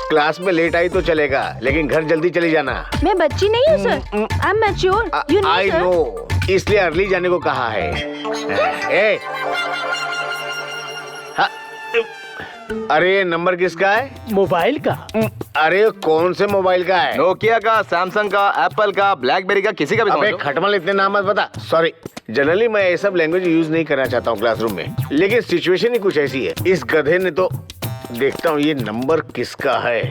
क्लास में लेट आई तो चलेगा, लेकिन घर जल्दी चली जाना। मैं बच्ची नहीं हूँ sir, I am mature, you know I sir. No, इसलिए अर्ली जाने को कहा है। ए, अरे नंबर किसका है? मोबाइल का। अरे कौन से मोबाइल का है? नोकिया का, सैमसंग का, एप्पल का, ब्लैकबेरी का, किसी का भी। अबे खटमल, इतने नाम मत बता। सॉरी, जनरली मैं ये सब लैंग्वेज यूज नहीं करना चाहता हूँ क्लासरूम में, लेकिन सिचुएशन ही कुछ ऐसी है। इस गधे ने तो, देखता हूँ ये नंबर किसका है।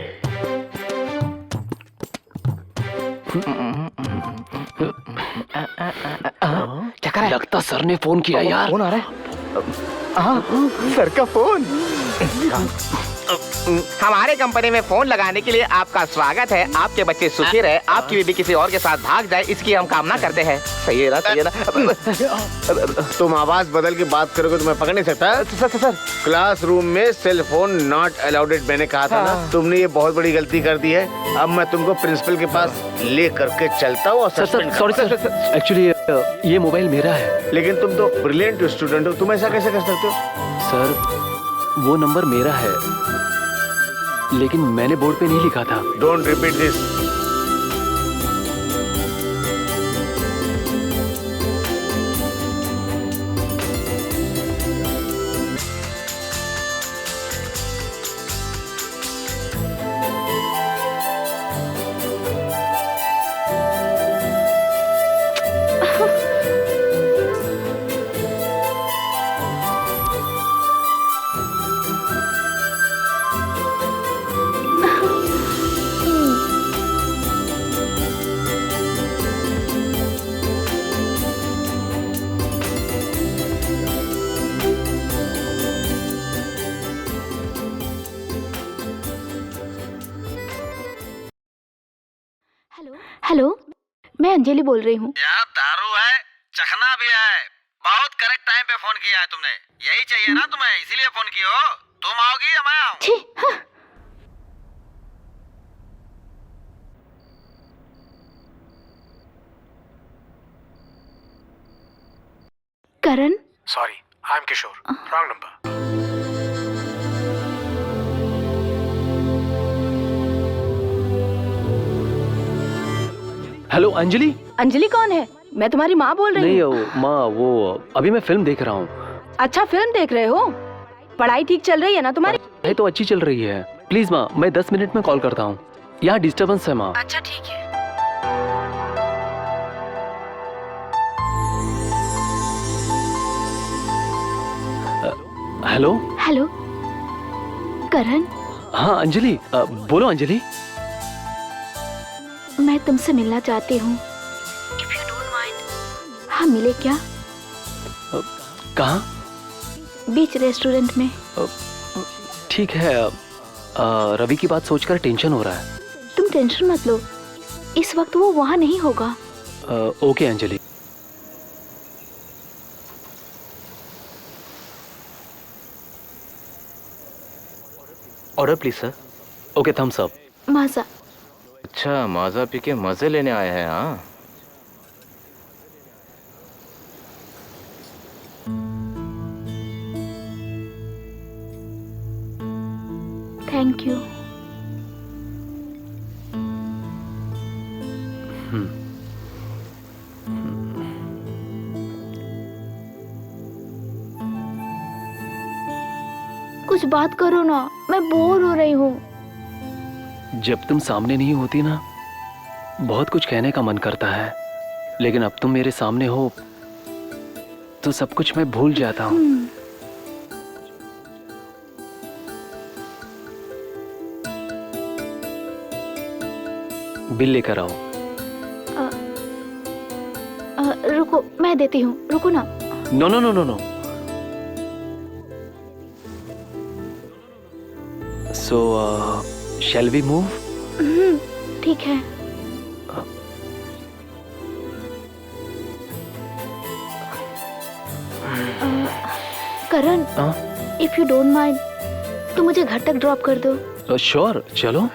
क्या कर रहा है? लगता सर ने फोन किया यार। फोन आ रहा है। हाँ, सर का फोन। हमारे कंपनी में फोन लगाने के लिए आपका स्वागत है। आपके बच्चे सुखी रहे, आपकी बीवी किसी और के साथ भाग जाए, इसकी हम कामना करते हैं। सही है ना, सही है ना? तुम आवाज बदल के बात करोगे तो मैं पकड़ नहीं सकता। सर क्लासरूम में सेल फोन नॉट अलाउडेड मैंने कहा था ना। तुमने ये बहुत बड़ी गलती कर दी है। अब मैं तुमको प्रिंसिपल के पास ले करके चलता हूँ। सॉरी सर, एक्चुअली ये मोबाइल मेरा है। लेकिन तुम तो ब्रिलियंट स्टूडेंट हो, तुम ऐसा कैसे कर सकते हो? सर वो नंबर मेरा है, लेकिन मैंने बोर्ड पे नहीं लिखा था। Don't repeat this. हेलो, मैं अंजलि बोल रही हूँ। यार दारू है, चखना भी है। बहुत करेक्ट टाइम पे फोन किया है तुमने। यही चाहिए ना तुम्हें, इसीलिए फोन किया हो। तुम आओगी या मैं आऊँ? Karan, sorry, I am Kishore, wrong number. Hello Anjali. Anjali कौन है? मैं तुम्हारी माँ बोल रही नहीं हूँ। माँ, वो अभी मैं फिल्म देख रहा हूँ। अच्छा, फिल्म देख रहे हो? पढ़ाई ठीक चल रही है ना तुम्हारी? पढ़ाई तो अच्छी चल रही है। प्लीज माँ, मैं 10 मिनट में कॉल करता हूँ। यहाँ डिस्टर्बेंस है माँ। अच्छा ठीक है। हेलो। हेलो करण, हाँ अंजलि, बोलो अंजलि। मैं तुमसे मिलना चाहती हूँ। If you don't mind, हाँ मिले क्या? कहाँ? बीच रेस्टोरेंट में। ठीक है। रवि की बात सोचकर टेंशन हो रहा है। तुम टेंशन मत लो, इस वक्त वो वहाँ नहीं होगा। Okay Anjali. Order please sir. Okay, Thums Up. Maaza. अच्छा, माजा पी के मजे लेने आए हैं। हाँ, थैंक यू। कुछ बात करो ना, मैं बोर हो रही हूँ। जब तुम सामने नहीं होती ना, बहुत कुछ कहने का मन करता है, लेकिन अब तुम मेरे सामने हो तो सब कुछ मैं भूल जाता हूँ। बिल लेकर आओ। रुको, मैं देती हूँ, रुको ना। No no no no no. So shall we move? ठीक है। Karan, if you don't mind, तो मुझे घर तक ड्रॉप कर दो। श्योर, चलो।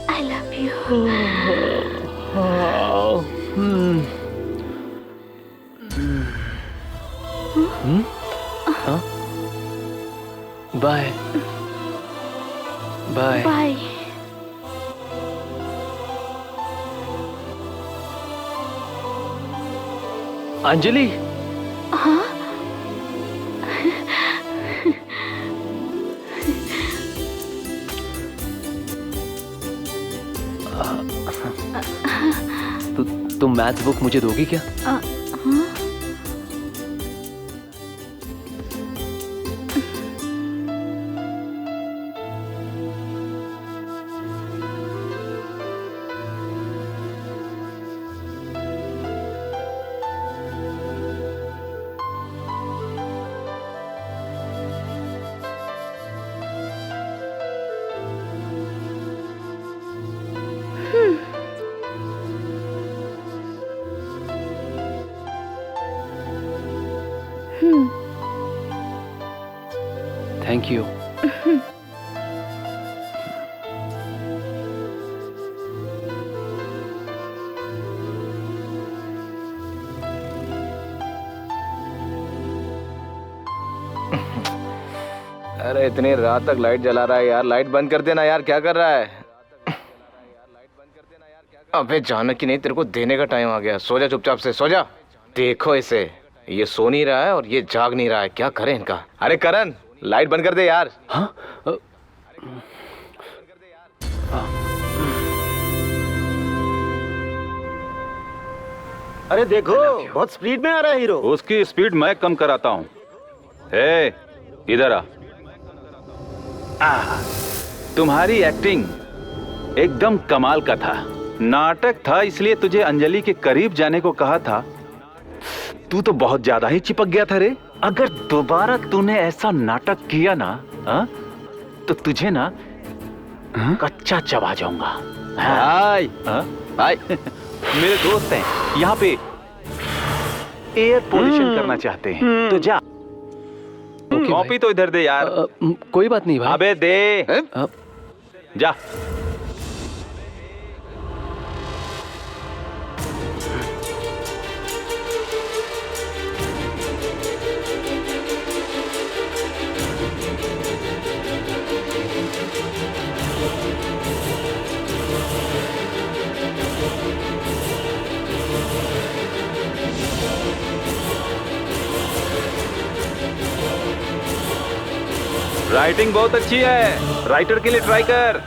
I love you. Bye bye bye. Anjali. हाँ? तुम मैथ्स बुक मुझे दोगी क्या? हाँ? Thank you. अरे इतनी रात तक लाइट जला रहा है यार, लाइट बंद कर देना यार, क्या कर रहा है? अबे जानकी, नहीं, तेरे को देने का टाइम आ गया। सो जा, चुपचाप से सो जा। देखो इसे, ये सो नहीं रहा है और ये जाग नहीं रहा है, क्या करें इनका? अरे करण, लाइट बंद कर दे यार। हाँ? अरे देखो, बहुत स्पीड में आ रहा है हीरो। उसकी स्पीड मैं कम कराता हूँ। हे, इधर आ। तुम्हारी एक्टिंग एकदम कमाल का था। नाटक था इसलिए तुझे अंजलि के करीब जाने को कहा था। तू तो बहुत ज्यादा ही चिपक गया था रे। अगर दोबारा तूने ऐसा नाटक किया ना तो तुझे ना कच्चा चबा जाऊंगा। भाई भाई मेरे दोस्त हैं यहाँ पे एयर पोल्यूशन करना चाहते हैं, तो जा कॉपी तो इधर दे यार। कोई बात नहीं भाई। अबे दे जा। राइटिंग बहुत अच्छी है, राइटर के लिए ट्राई कर।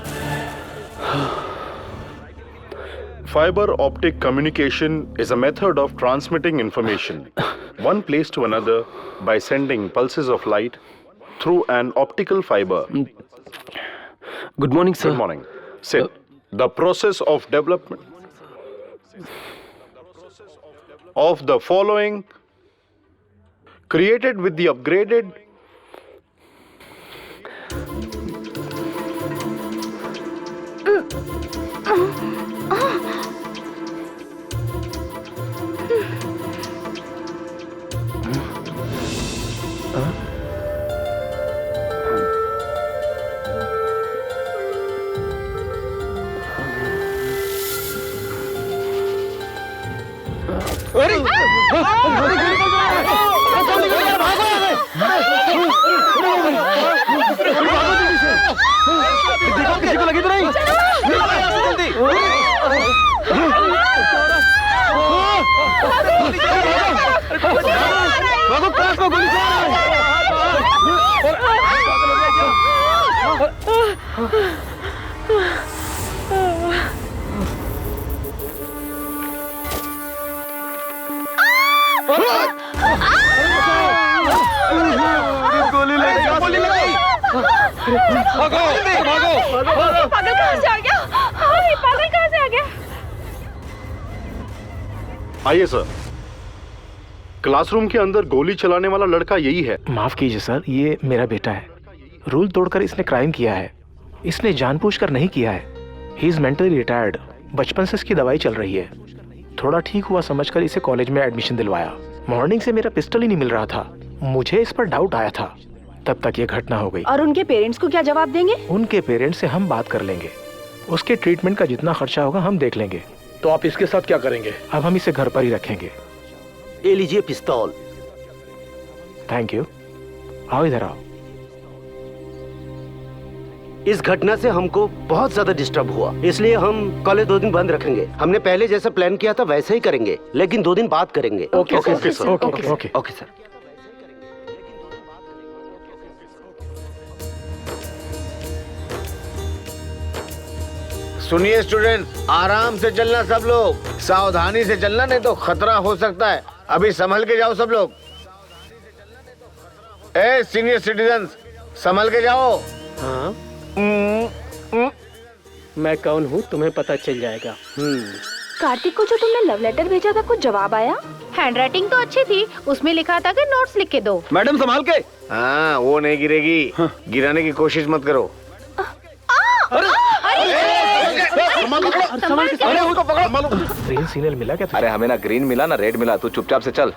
Fiber optic communication is a method of transmitting information one place to another by sending pulses of light through an optical fiber. Good morning, sir. Good morning. Sit. The process of development of the following created with the upgraded किसी को लगी तो नहीं? जल्दी भागो, class में गोली चला रहा गोली लगी, गोली लगी। भागो, भागो। पागल कहाँ से आ गया? अरे पागल कहाँ से आ गया? आइए सर। क्लासरूम के अंदर गोली चलाने वाला लड़का यही है। माफ कीजिए सर, ये मेरा बेटा है। रूल तोड़कर इसने क्राइम किया है। इसने जानबूझकर नहीं किया है। He is mentally retired. बचपन से इसकी दवाई चल रही है। थोड़ा ठीक हुआ समझकर इसे कॉलेज में एडमिशन दिलवाया। मॉर्निंग से मेरा पिस्टल ही नहीं मिल रहा था। मुझे इस पर डाउट आया था, तब तक ये घटना हो गई। और उनके पेरेंट्स को क्या जवाब देंगे? उनके पेरेंट्स से हम बात कर लेंगे। उसके ट्रीटमेंट का जितना खर्चा होगा हम देख लेंगे। तो आप इसके साथ क्या करेंगे? अब हम इसे घर पर ही रखेंगे। ये लीजिए पिस्तौल। Thank you. आओ इधर आओ। इस घटना से हमको बहुत ज्यादा डिस्टर्ब हुआ, इसलिए हम कॉलेज 2 दिन बंद रखेंगे। हमने पहले जैसा प्लान किया था वैसे ही करेंगे, लेकिन 2 दिन बाद करेंगे। Okay sir. Okay sir. सुनिए स्टूडेंट्स, आराम से चलना सब लोग, सावधानी से चलना, नहीं तो खतरा हो सकता है। अभी संभल के जाओ सब लोग। ए सीनियर सिटीजन्स, संभल के जाओ। हाँ? मैं कौन हूँ तुम्हें पता चल जाएगा। कार्तिक को जो तुमने लव लेटर भेजा था कुछ जवाब आया? हैंडराइटिंग तो अच्छी थी, उसमें लिखा था कि नोट्स लिख के दो। मैडम संभाल के। हाँ, वो नहीं गिरेगी। गिराने की कोशिश मत करो। ग्रीन सिग्नल मिला क्या तुझे? अरे हमें ना ग्रीन मिला ना रेड मिला, तू चुपचाप से चल।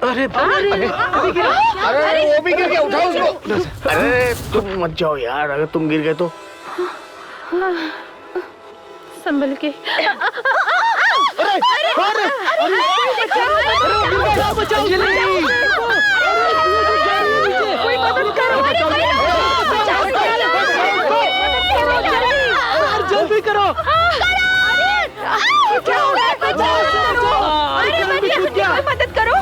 अरे वो भी गिर गया, उठाओ उसको। अरे तुम मत जाओ यार, अगर तुम गिर गए तो। संभल के। जल्दी करो। मदद करो।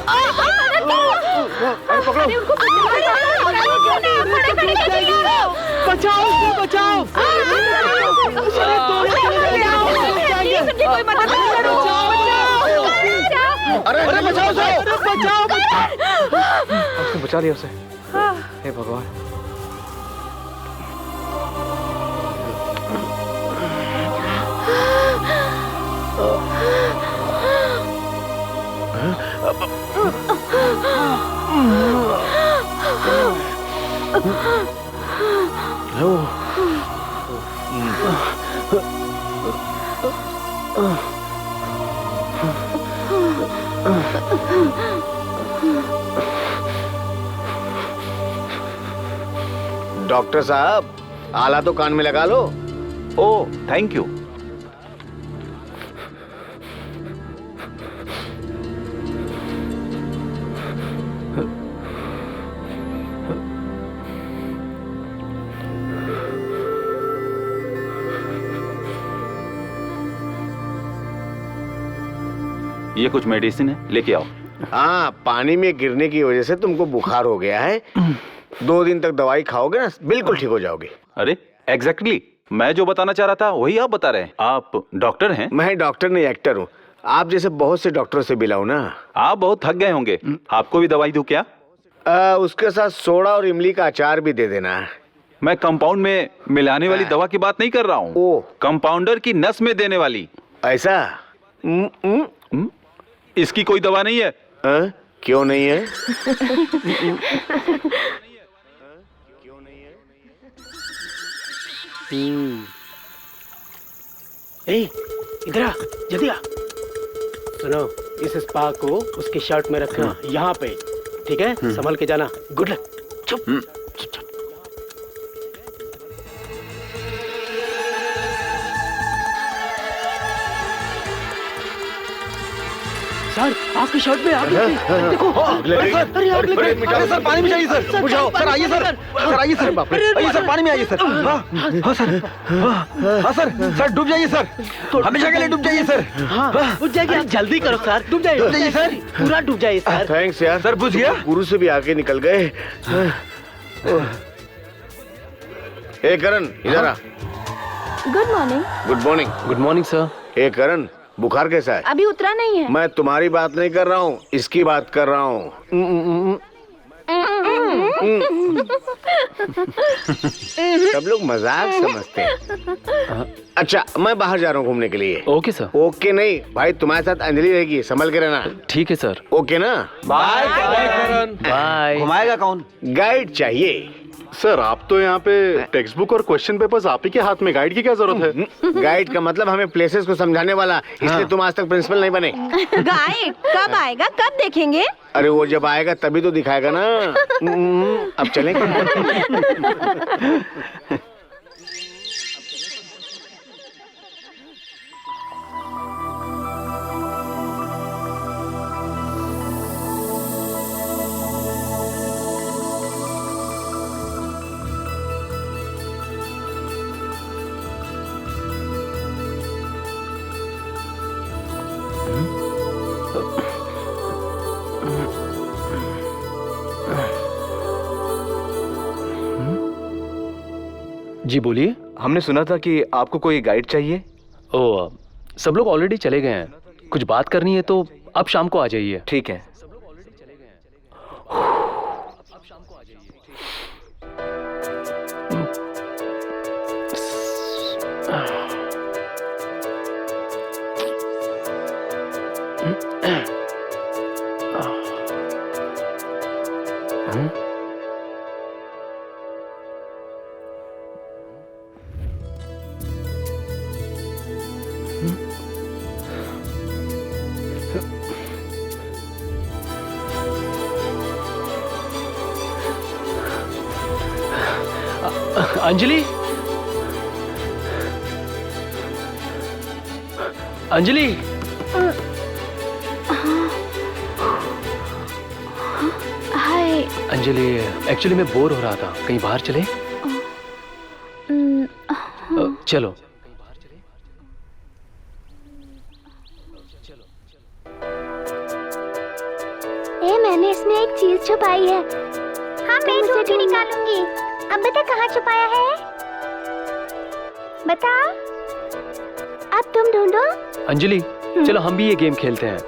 बचाओ, बचाओ। कोई मदद करो। अरे बचाओ, बचाओ। आपने बचा लिया उसे। हे भगवान। डॉक्टर साहब, आला तो कान में लगा लो। ओ थैंक यू। ये कुछ मेडिसिन है, लेके आओ। हाँ, पानी में गिरने की वजह से तुमको बुखार हो गया है। 2 दिन तक दवाई खाओगे ना, बिल्कुल ठीक हो जाओगे। अरे एग्जैक्टली, मैं जो बताना चाह रहा था वही आप बता रहे हैं। आप डॉक्टर हैं? मैं डॉक्टर नहीं, एक्टर हूँ। आप जैसे बहुत से डॉक्टरों से मिला हूँ ना। आप बहुत थक गए होंगे, आपको भी दवाई दूं क्या? उसके साथ सोडा और इमली का अचार भी दे देना। मैं कंपाउंड में मिलाने वाली दवा की बात नहीं कर रहा हूँ, कंपाउंडर की नस में देने वाली। ऐसा? इसकी कोई दवा नहीं है? क्यों नहीं है? इधर आ, जल्दी आ। सुनो, इस स्पा को उसकी शर्ट में रखना, यहाँ पे, ठीक है? संभल के जाना। Good luck. चुप चुप चुप। सर, आपकी शर्ट में आग लग गई। देखो, अरे सर पानी में जाइए सर, बुझाओ सर, आइए सर, सर आइए सर, आइए सर, पानी में आइए सर। हाँ सर, हाँ सर, सर डूब जाइए सर, हमेशा के लिए डूब जाइए सर। हाँ, बुझ जाएगी, आप जल्दी करो सर, डूब जाइए सर, पूरा डूब जाइए सर। थैंक्स यार सर, बुझ गया? गुरु से भी आगे निकल गए। ए करण, इधर आ। Good morning. Good morning. Good morning sir. ए करण, बुखार कैसा है? अभी उतरा नहीं है। मैं तुम्हारी बात नहीं कर रहा हूँ, इसकी बात कर रहा हूँ। सब लोग मजाक समझते हैं। अच्छा, मैं बाहर जा रहा हूँ घूमने के लिए। Okay sir. ओके नहीं भाई, तुम्हारे साथ अंजलि रहेगी, संभल के रहना। ठीक है सर। ओके ना? बाय करण। बाय। घुमाएगा कौन? गाइड चाहिए। सर, आप तो यहाँ पे टेक्स्ट बुक और क्वेश्चन पेपर्स आप ही के हाथ में, गाइड की क्या जरूरत है? गाइड का मतलब हमें प्लेसेस को समझाने वाला, इसलिए तुम आज तक प्रिंसिपल नहीं बने। गाइड कब आएगा, कब देखेंगे? अरे वो जब आएगा तभी तो दिखाएगा ना। अब चलें क्या? जी बोलिए। हमने सुना था कि आपको कोई गाइड चाहिए। ओ, सब लोग ऑलरेडी चले गए हैं, कुछ बात करनी है तो अब शाम को आ जाइए। ठीक है। अंजलि, अंजलि। हाय। अंजलि, एक्चुअली मैं बोर हो रहा था, कहीं बाहर चले? चलो। मैंने इसमें एक चीज छुपाई है। हाँ, मैं ढूंढ के निकालूंगी। अब बता कहाँ छुपाया है? बता। अब तुम ढूंढो। अंजलि, चलो हम भी ये गेम खेलते हैं।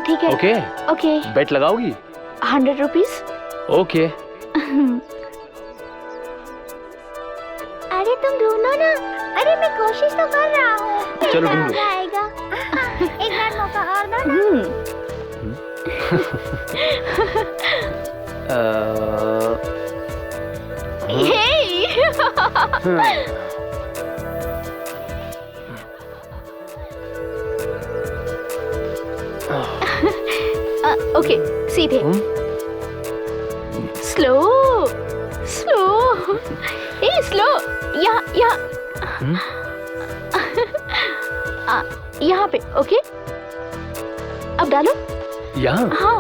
ठीक है। ओके? ओके। बेट लगाओगी? 100 रुपीज। ओके। अरे तुम ढूंढो ना। अरे मैं कोशिश तो कर रहा हूँ। चलो ढूंढो। आएगा। एक बार मौका और दो ना। ओके सीधे स्लो स्लो स्लो यहाँ पे ओके अब डालो यहाँ हाँ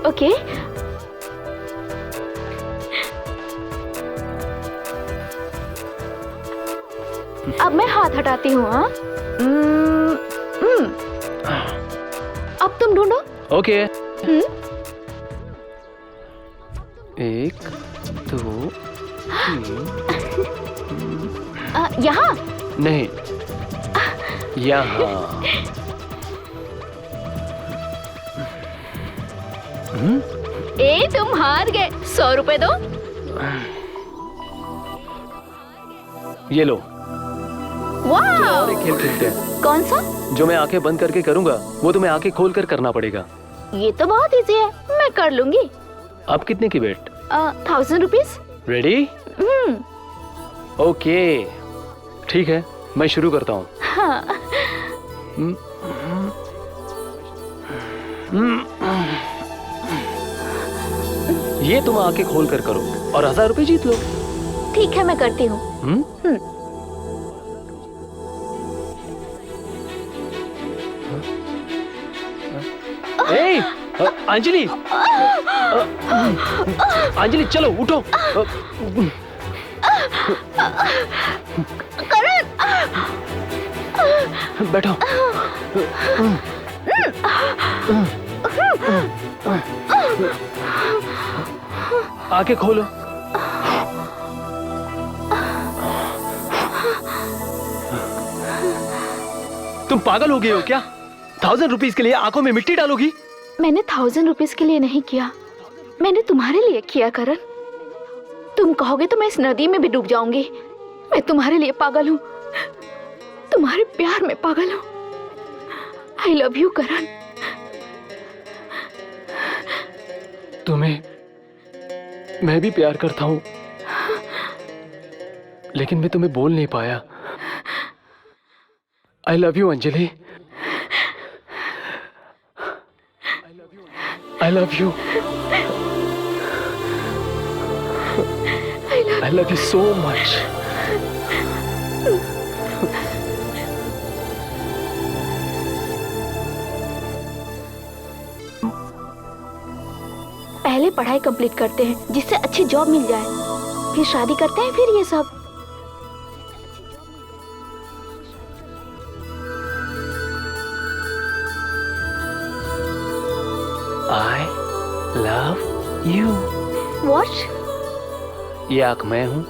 ओके अब मैं हाथ हटाती हूँ हाँ अब तुम ढूंढो ओके 1 2 3 यहाँ नहीं यहाँ ए तुम हार गए 100 रुपए दो ये लो वाह और एक खेल खेलते हैं कौन सा जो मैं आंखें बंद करके करूंगा वो तुम्हें आंखें खोल कर करना पड़ेगा ये तो बहुत इजी है मैं कर लूंगी अब कितने की बेट 1000 रुपीज रेडी ओके ठीक है मैं शुरू करता हूँ हाँ ये तुम आंखें खोल कर करो और 1000 रुपए जीत लो ठीक है मैं करती हूँ अंजलि अंजलि चलो उठो करण बैठो आंखें खोलो तुम पागल हो गए हो क्या 1000 रुपीज के लिए आंखों में मिट्टी डालोगी मैंने 1000 रुपीज के लिए नहीं किया मैंने तुम्हारे लिए किया करण तुम कहोगे तो मैं इस नदी में भी डूब जाऊंगी मैं तुम्हारे लिए पागल हूँ तुम्हारे प्यार में पागल हूँ आई लव यू करण तुम्हें मैं भी प्यार करता हूँ लेकिन मैं तुम्हें बोल नहीं पाया I love you Anjali I love you. I love you so much. पहले पढ़ाई कंप्लीट करते हैं जिससे अच्छी जॉब मिल जाए फिर शादी करते हैं फिर ये सब I love you. What? ये आँख मैं हूँ,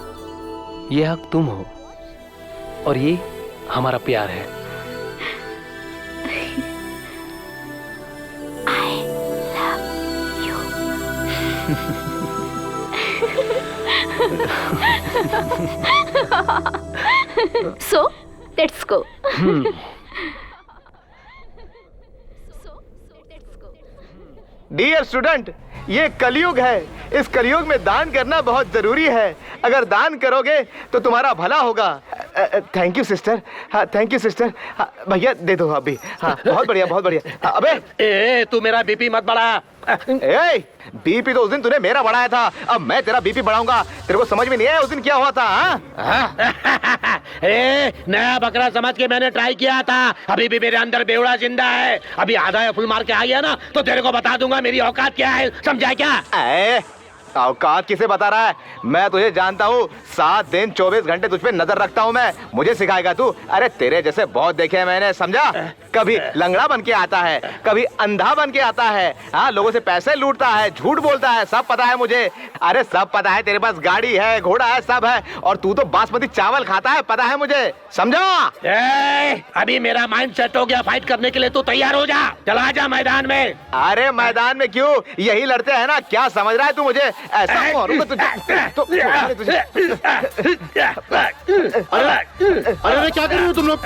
ये आँख तुम हो, और ये हमारा प्यार है। I love you. So, let's go. Dear student ये कलयुग है इस कलयुग में दान करना बहुत जरूरी है अगर दान करोगे तो तुम्हारा भला होगा थैंक यू सिस्टर हाँ थैंक यू सिस्टर भैया दे दो अभी हाँ बहुत बढ़िया अबे ए तू मेरा बीपी मत बढ़ा ए बीपी तो उस दिन तूने मेरा बढ़ाया था अब मैं तेरा बीपी बढ़ाऊंगा तेरे को समझ में नहीं आया उस दिन क्या हुआ था ए नया बकरा समझ के मैंने ट्राई किया था अभी भी मेरे अंदर बेवड़ा जिंदा है अभी आधा या फुल मार के आ गया ना तो तेरे को बता दूंगा मेरी औकात क्या है समझा क्या औकात किसे बता रहा है मैं तुझे जानता हूँ 7 दिन 24 घंटे तुझ पे नजर रखता हूँ मैं मुझे सिखाएगा तू अरे तेरे जैसे बहुत देखे हैं मैंने समझा कभी लंगड़ा बन के आता है कभी अंधा बन के आता है हाँ लोगों से पैसे लूटता है झूठ बोलता है सब पता है मुझे अरे सब पता है तेरे पास गाड़ी है घोड़ा है सब है और तू तो बासमती चावल खाता है पता है मुझे समझा अभी मेरा माइंड सेट हो गया फाइट करने के लिए तू तैयार हो जा चला जा मैदान में अरे मैदान में क्यों यही लड़ते हैं ना क्या समझ रहा है तू मुझे ऐसा मारूंगा तुझे तो तुझे। अरे क्या कर रहे हो तुम लोग?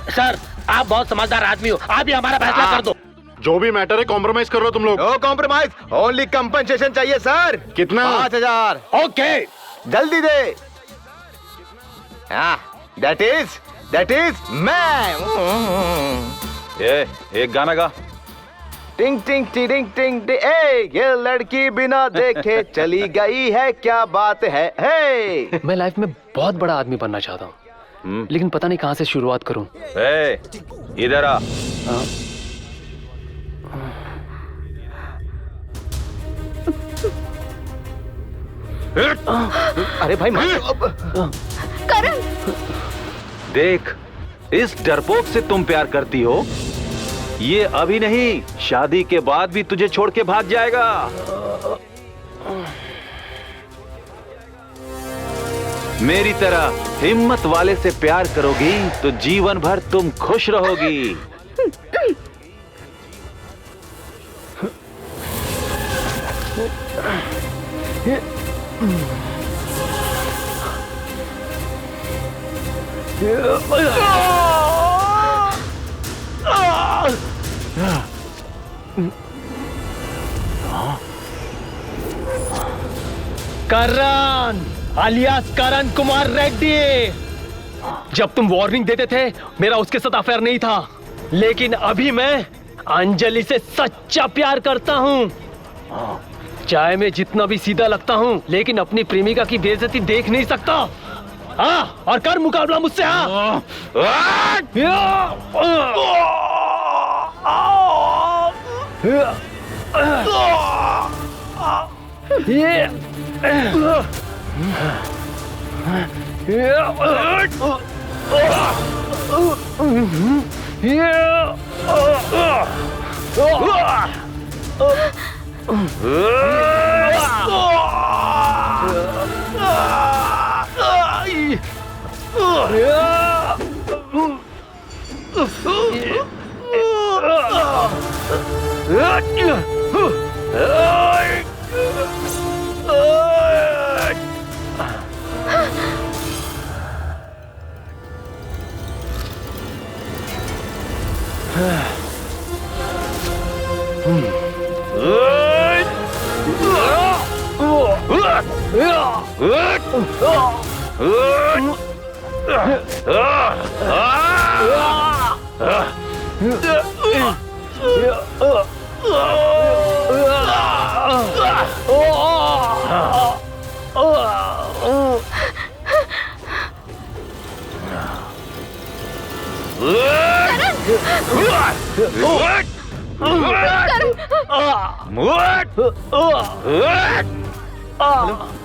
सर आप बहुत समझदार आदमी हो, आप ही हमारा फैसला कर दो। जो भी मैटर है कॉम्प्रोमाइज कर लो तुम लोग। नो कॉम्प्रोमाइज, ओनली कंपनसेशन चाहिए सर। कितना? 5,000। ओके जल्दी दे। दैट इज मैं। एक गाना गा। टिंग टिंग टिंग टिंग टिंग, ये लड़की बिना देखे चली गई है, क्या बात है। हे मैं लाइफ में बहुत बड़ा आदमी बनना चाहता हूँ, लेकिन पता नहीं कहाँ से शुरुआत करूँ। इधर आ। अरे भाई करण, देख, इस डरपोक से तुम प्यार करती हो, ये अभी नहीं, शादी के बाद भी तुझे छोड़ के भाग जाएगा। मेरी तरह हिम्मत वाले से प्यार करोगी तो जीवन भर तुम खुश रहोगी। करण alias करण कुमार रेड्डी, जब तुम वार्निंग देते थे मेरा उसके साथ अफेयर नहीं था, लेकिन अभी मैं अंजलि से सच्चा प्यार करता हूँ। चाहे मैं जितना भी सीधा लगता हूँ, लेकिन अपनी प्रेमिका की बेइज्जती देख नहीं सकता। हाँ, और कर मुकाबला मुझसे। हाँ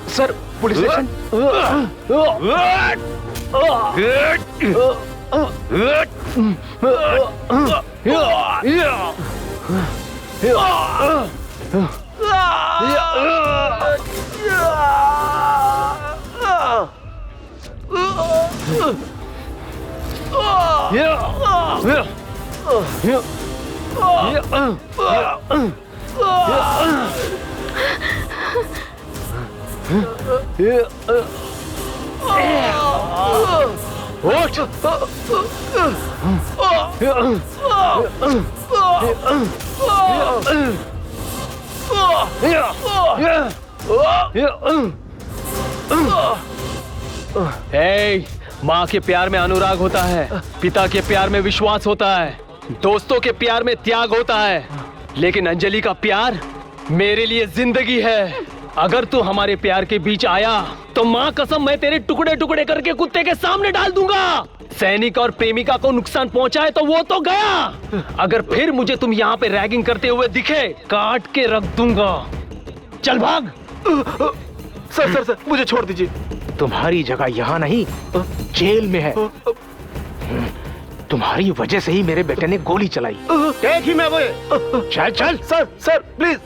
सर, पुलिस स्टेशन। माँ के प्यार में अनुराग होता है, पिता के प्यार में विश्वास होता है, दोस्तों के प्यार में त्याग होता है, लेकिन अंजलि का प्यार मेरे लिए जिंदगी है। अगर तू हमारे प्यार के बीच आया तो माँ कसम मैं तेरे टुकड़े टुकड़े करके कुत्ते के सामने डाल दूंगा। सैनिक और प्रेमिका को नुकसान पहुंचाए तो वो तो गया, अगर फिर मुझे तुम यहाँ पे रैगिंग करते हुए दिखे काट के रख दूंगा। चल भाग। सर सर सर, मुझे छोड़ दीजिए। तुम्हारी जगह यहाँ नहीं, जेल में है। तुम्हारी वजह से ही मेरे बेटे ने गोली चलाई। देख ही मैं वो। चल चल। Sir sir please.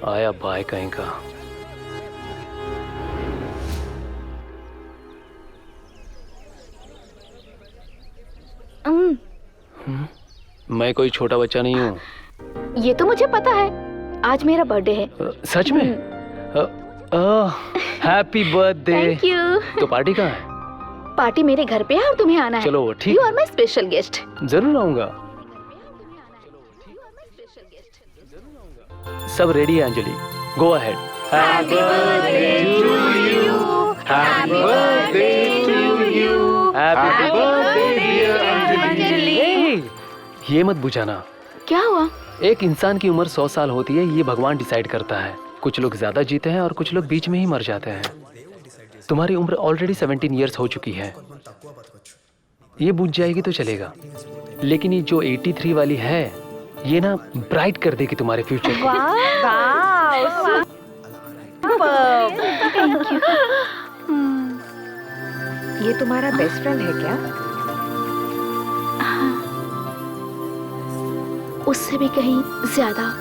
आया भाई कहीं का। मैं कोई छोटा बच्चा नहीं हूँ। ये तो मुझे पता है, आज मेरा बर्थडे है। सच में? Happy birthday. Thank you. तो पार्टी कहाँ है? पार्टी मेरे घर पे है और तुम्हें आना है। चलो ठीक। You are my special guest. जरूर आऊंगा। सब रेडी है Anjali, go ahead. Happy birthday to you, happy birthday to you, happy birthday dear Anjali. ये मत बुझाना। क्या हुआ? एक इंसान की उम्र 100 साल होती है, ये भगवान डिसाइड करता है। कुछ लोग ज्यादा जीते हैं और कुछ लोग बीच में ही मर जाते हैं। तुम्हारी उम्र ऑलरेडी 17 इयर्स हो चुकी है, ये बुझ जाएगी तो चलेगा, लेकिन ये जो 83 वाली है ये ना ब्राइट कर देगी तुम्हारे फ्यूचर को। Thank you. ये तुम्हारा बेस्ट फ्रेंड है क्या? उससे भी कहीं ज्यादा।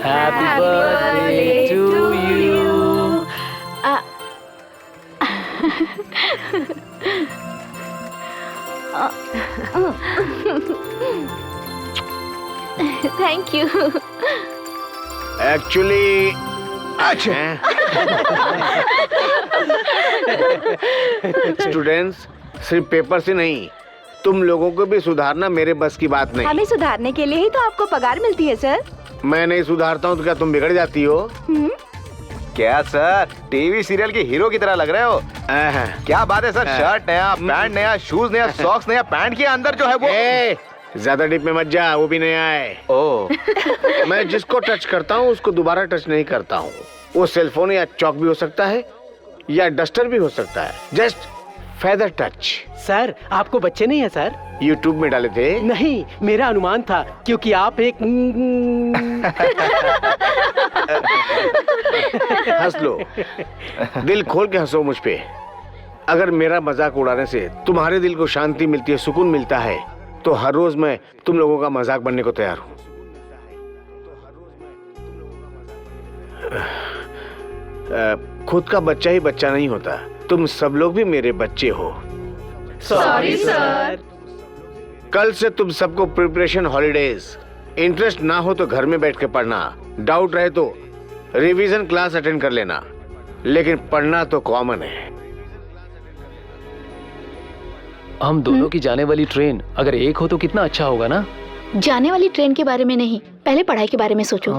Happy birthday to you. Thank you. Actually students, सिर्फ पेपर से नहीं, तुम लोगों को भी सुधारना मेरे बस की बात नहीं। हमें सुधारने के लिए ही तो आपको पगार मिलती है सर। मैं नहीं सुधारता हूँ तो क्या तुम बिगड़ जाती हो? क्या सर, टीवी सीरियल की हीरो की तरह लग रहे हो? क्या बात है सर, शर्ट नया, पैंट नया, शूज नया, सॉक्स नया, पैंट के अंदर जो है वो ज्यादा डीप में मत जा, वो भी नया है। ओह। मैं जिसको टच करता हूँ उसको दोबारा टच नहीं करता हूँ। वो सेलफोन या चौक भी हो सकता है या डस्टर भी हो सकता है, जस्ट फेदर टच। सर आपको बच्चे नहीं है सर? यूट्यूब में डाले थे? नहीं, मेरा अनुमान था क्योंकि आप एक हंस लो, दिल खोल के हंसो मुझ पे। अगर मेरा मजाक उड़ाने से तुम्हारे दिल को शांति मिलती है, सुकून मिलता है, तो हर रोज मैं तुम लोगों का मजाक बनने को तैयार हूँ। खुद का बच्चा ही बच्चा नहीं होता, तुम सब लोग भी मेरे बच्चे हो। Sorry sir. कल से तुम सबको प्रिपरेशन हॉलीडेज। इंटरेस्ट ना हो तो घर में बैठ के पढ़ना, डाउट रहे तो रिवीजन क्लास अटेंड कर लेना, लेकिन पढ़ना तो कॉमन है। हम दोनों की जाने वाली ट्रेन अगर एक हो तो कितना अच्छा होगा ना? जाने वाली ट्रेन के बारे में नहीं, पहले पढ़ाई के बारे में सोचो।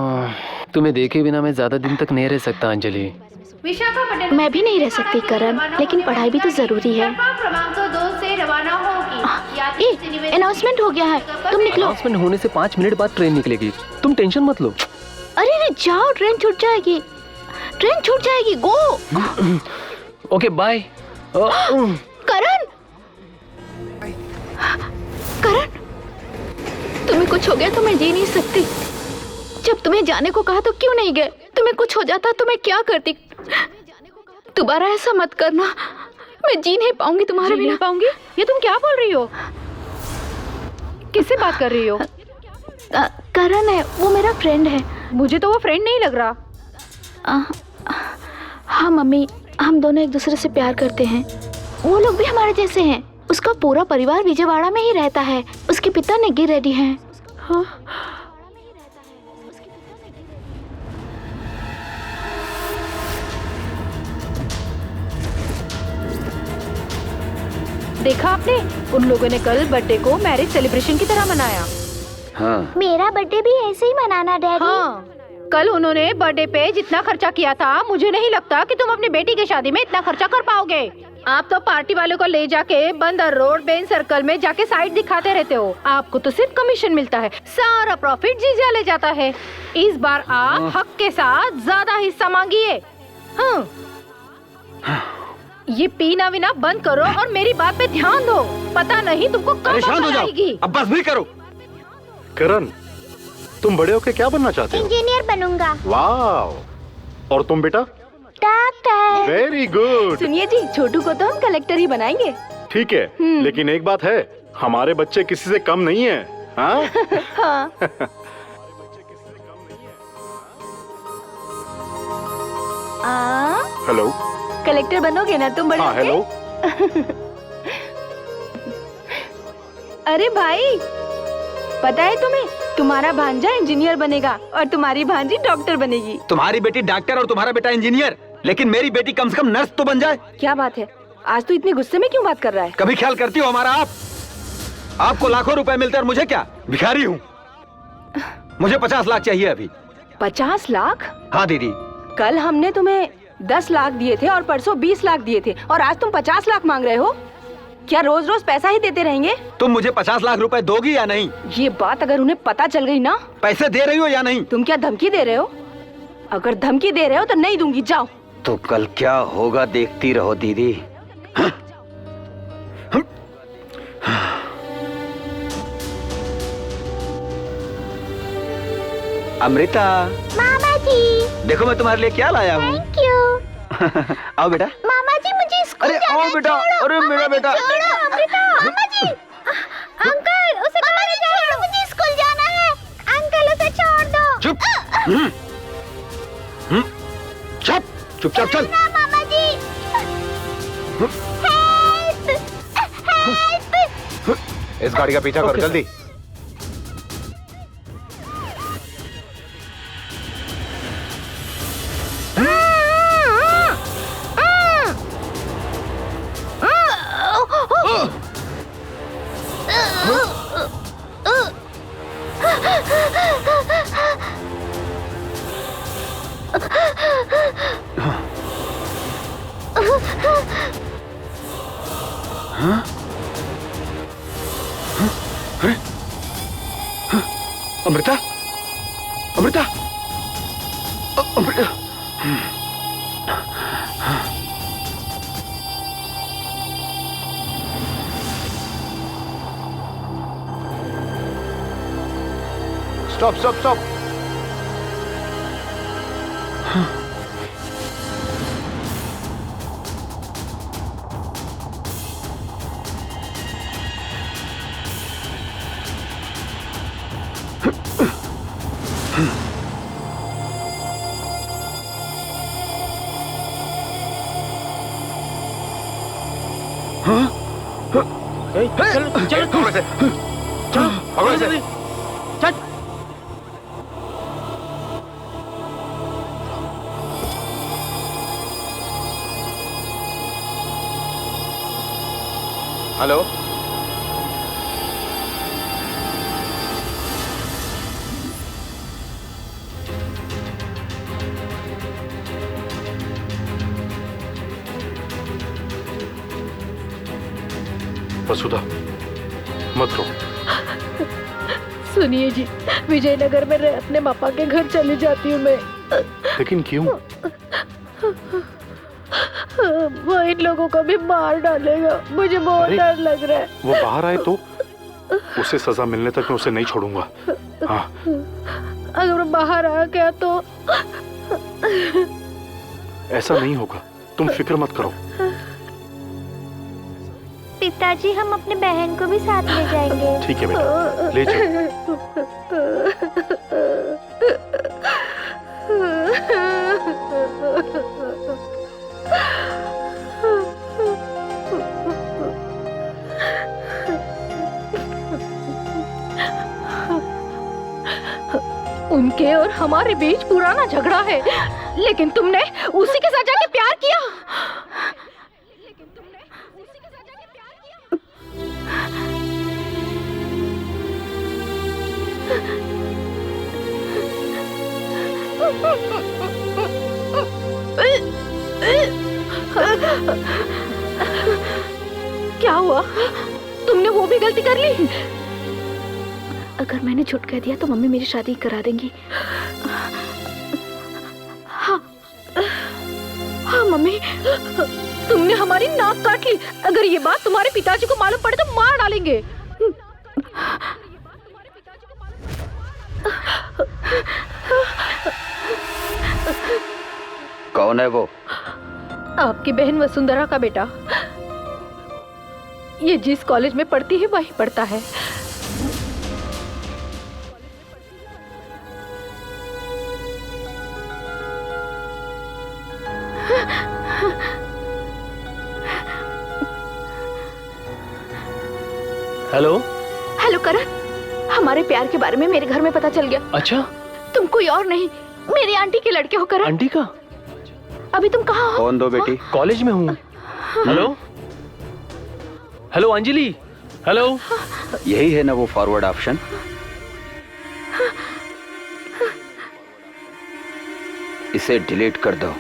तुम्हें देखे बिना मैं ज्यादा दिन तक नहीं रह सकता अंजलि। मैं भी नहीं रह सकती करण, लेकिन पढ़ाई भी तो जरूरी है। अनाउंसमेंट हो गया है, तुम निकलो। अनाउंसमेंट होने से 5 मिनट बाद ट्रेन निकलेगी, तुम टेंशन मत लो। अरे रे जाओ, ट्रेन छूट जाएगी, ट्रेन छूट जाएगी, गो। Okay bye. करण, करण, तुम्हें कुछ हो गया तो मैं जी नहीं सकती। जब तुम्हें जाने को कहा तो क्यों नहीं गए? तुम्हें कुछ हो जाता तो मैं क्या करती? दोबारा ऐसा मत करना, मैं जी नहीं पाऊंगी तुम्हारे बिना। पाऊंगी? ये तुम क्या बोल रही हो? किससे बात कर रही हो? करण है, वो मेरा फ्रेंड है। मुझे तो वो फ्रेंड नहीं लग रहा। हाँ मम्मी, हम दोनों एक दूसरे से प्यार करते हैं। वो लोग भी हमारे जैसे हैं। उसका पूरा परिवार विजयवाड़ा में ही रहता है। उसके पिता नेगी रेड्डी हैं। हाँ? देखा आपने, उन लोगों ने कल बर्थडे को मैरिज सेलिब्रेशन की तरह मनाया। हाँ। मेरा बर्थडे भी ऐसे ही मनाना डैडी। हाँ, कल उन्होंने बर्थडे पे जितना खर्चा किया था, मुझे नहीं लगता कि तुम अपनी बेटी की शादी में इतना खर्चा कर पाओगे। आप तो पार्टी वालों को ले जाके बंदर रोड बेन सर्कल में जाके साइड दिखाते रहते हो। आपको तो सिर्फ कमीशन मिलता है, सारा प्रॉफिट जीजा ले जाता है। इस बार आप हक के साथ ज्यादा हिस्सा मांगिए। हाँ। ये पीना विना बंद करो और मेरी बात पे ध्यान दो। पता नहीं तुमको कब अकल आएगी। अब बस भी करो। करण, तुम बड़े होके क्या बनना चाहते हो? इंजीनियर बनूंगा। वाह। और तुम बेटा? डॉक्टर। Very good. सुनिए जी, छोटू को तो हम कलेक्टर ही बनाएंगे। ठीक है, लेकिन एक बात है, हमारे बच्चे किसी से कम नहीं है। हाँ? हाँ। हेलो। कलेक्टर बनोगे ना तुम बड़े हाँ, होके? हेलो। अरे भाई, पता है तुम्हें, तुम्हारा भांजा इंजीनियर बनेगा और तुम्हारी भांजी डॉक्टर बनेगी। तुम्हारी बेटी डॉक्टर और तुम्हारा बेटा इंजीनियर, लेकिन मेरी बेटी कम से कम नर्स तो बन जाए। क्या बात है, आज तो इतने गुस्से में क्यों बात कर रहा है? कभी ख्याल करती हो हमारा आप? आपको लाखों रुपए मिलते और मुझे क्या, भिखारी हूँ। मुझे 50 लाख चाहिए अभी। 50 लाख? हाँ दीदी। कल हमने तुम्हें 10 लाख दिए थे और परसों 20 लाख दिए थे और आज तुम 50 लाख मांग रहे हो। क्या रोज रोज पैसा ही देते रहेंगे? तुम मुझे 50 लाख रुपए दोगी या नहीं? ये बात अगर उन्हें पता चल गई ना। पैसे दे रही हो या नहीं? तुम क्या धमकी दे रहे हो? अगर धमकी दे रहे हो तो नहीं दूंगी, जाओ। तो कल क्या होगा देखती रहो दीदी। अमृता, मामा जी, देखो मैं तुम्हारे लिए क्या लाया हूँ। Thank you. आओ बेटा। मामा जी मुझे स्कूल अरे जाना आओ है, बेटा। छोड़ो। अरे मेरा बेटा। छोड़ो अमृता। मामा जी, अंकल उसे छोड़ो, मुझे स्कूल जाना है। अंकल उसे छोड़ दो। चुप। चुप चुपचाप चल। मामा जी, हेल्प। इस गाड़ी का पीछा करो जल्दी। Amrita, Amrita, Amrita. Stop stop stop. चलो चलो पकड़ो इसे। पकड़ो इसे। चल। हेलो, वसुधा, मत रो। सुनिए जी, विजयनगर में अपने पापा के घर चली जाती हूँ मैं। लेकिन क्यों? वो इन लोगों को भी मार डालेगा, मुझे बहुत डर लग रहा है। वो बाहर आए तो उसे सजा मिलने तक मैं उसे नहीं छोड़ूंगा। हाँ। अगर वो बाहर आ गया तो ऐसा नहीं होगा, तुम फिक्र मत करो। पिताजी, हम अपने बहन को भी साथ ले जाएंगे। ठीक है बेटा, ले जाओ। उनके और हमारे बीच पुराना झगड़ा है, लेकिन तुमने उसी के साथ जाके प्यार किया। क्या हुआ? तुमने वो भी गलती कर ली? अगर मैंने झूठ कह दिया तो मम्मी मेरी शादी करा देंगी। हाँ, हाँ मम्मी, तुमने हमारी नाक काट ली। अगर ये बात तुम्हारे पिताजी को मालूम पड़े तो मार डालेंगे। कौन है वो? आपकी बहन वसुंधरा का बेटा। ये जिस कॉलेज में पढ़ती है वहीं पढ़ता है। हेलो हेलो करण, हमारे प्यार के बारे में मेरे घर में पता चल गया। अच्छा, तुम कोई और नहीं, मेरी आंटी के लड़के हो करण। आंटी का? अभी तुम कहाँ हो? कौन दो बेटी? कॉलेज में हूँ। Hello hello Anjali, hello. यही है ना वो फॉरवर्ड ऑप्शन? इसे डिलीट कर दो।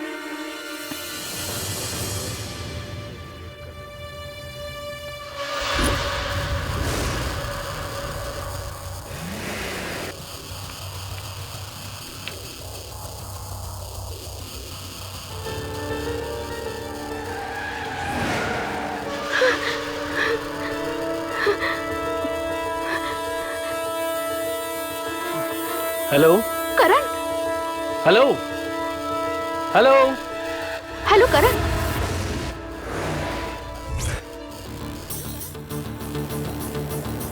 हेलो करण। हेलो हेलो हेलो करण।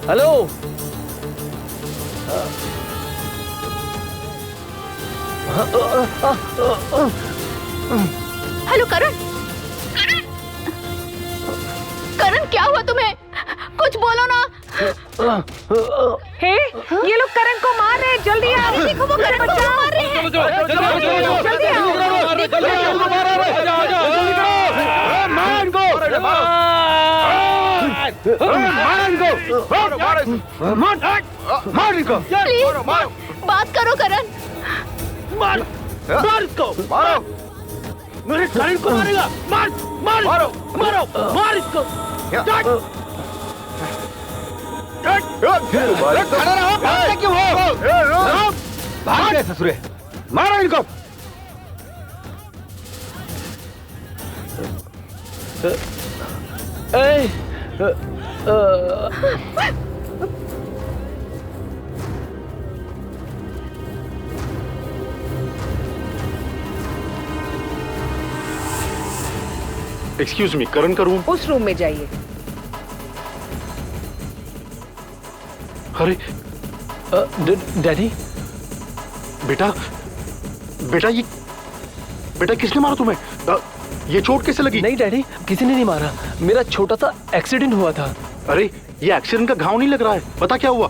हेलो हेलो करण। करण क्या हुआ तुम्हें? कुछ बोलो ना। हे, ये लोग करण को मार रहे हैं, जल्दी आओ। देखो वो करण को मार रहे हैं। जल्दी प्लीज बात करो करण। मार मार इसको, मारो। मेरे करण को मारेगा। मार मार मारो मारो मार इसको। खड़ा रहो, भागते क्यों हो? भाग गए ससुरे, मारो इनको। एक्सक्यूज मी, करण का रूम? उस रूम में जाइए। अरे डैडी। बेटा बेटा ये बेटा किसने मारा तुम्हें? ये चोट कैसे लगी? नहीं डैडी, किसी ने नहीं मारा, मेरा छोटा सा एक्सीडेंट हुआ था। अरे ये एक्सीडेंट का घाव नहीं लग रहा है, बता क्या हुआ?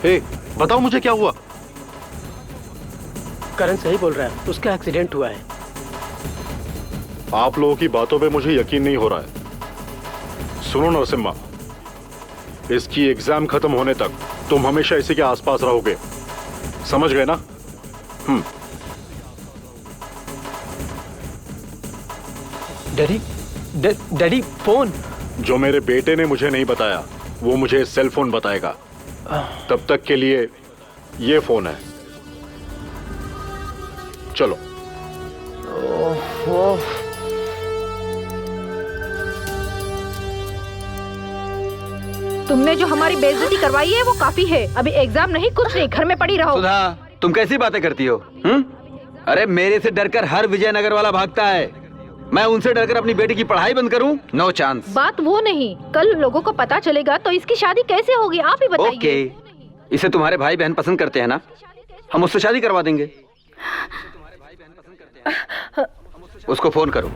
हे, बताओ मुझे क्या हुआ? करण सही बोल रहा है, उसका एक्सीडेंट हुआ है। आप लोगों की बातों पे मुझे यकीन नहीं हो रहा है। सुनो नरसिम्हा, इसकी एग्जाम खत्म होने तक तुम हमेशा इसी के आसपास रहोगे, समझ गए ना? Daddy daddy phone. जो मेरे बेटे ने मुझे नहीं बताया वो मुझे सेल फोन बताएगा। तब तक के लिए ये फोन है, चलो। तुमने जो हमारी बेइज्जती करवाई है वो काफी है। अभी एग्जाम नहीं, कुछ नहीं, घर में पड़ी रहो। सुधा, तुम कैसी बातें करती हो? अरे मेरे से डरकर हर विजयनगर वाला भागता है, मैं उनसे डरकर अपनी बेटी की पढ़ाई बंद करूं? No chance. बात वो नहीं, कल लोगों को पता चलेगा तो इसकी शादी कैसे होगी, आप ही बताइए। ओके, इसे तुम्हारे भाई बहन पसंद करते हैं ना, हम उससे शादी करवा देंगे। उसको फोन करो,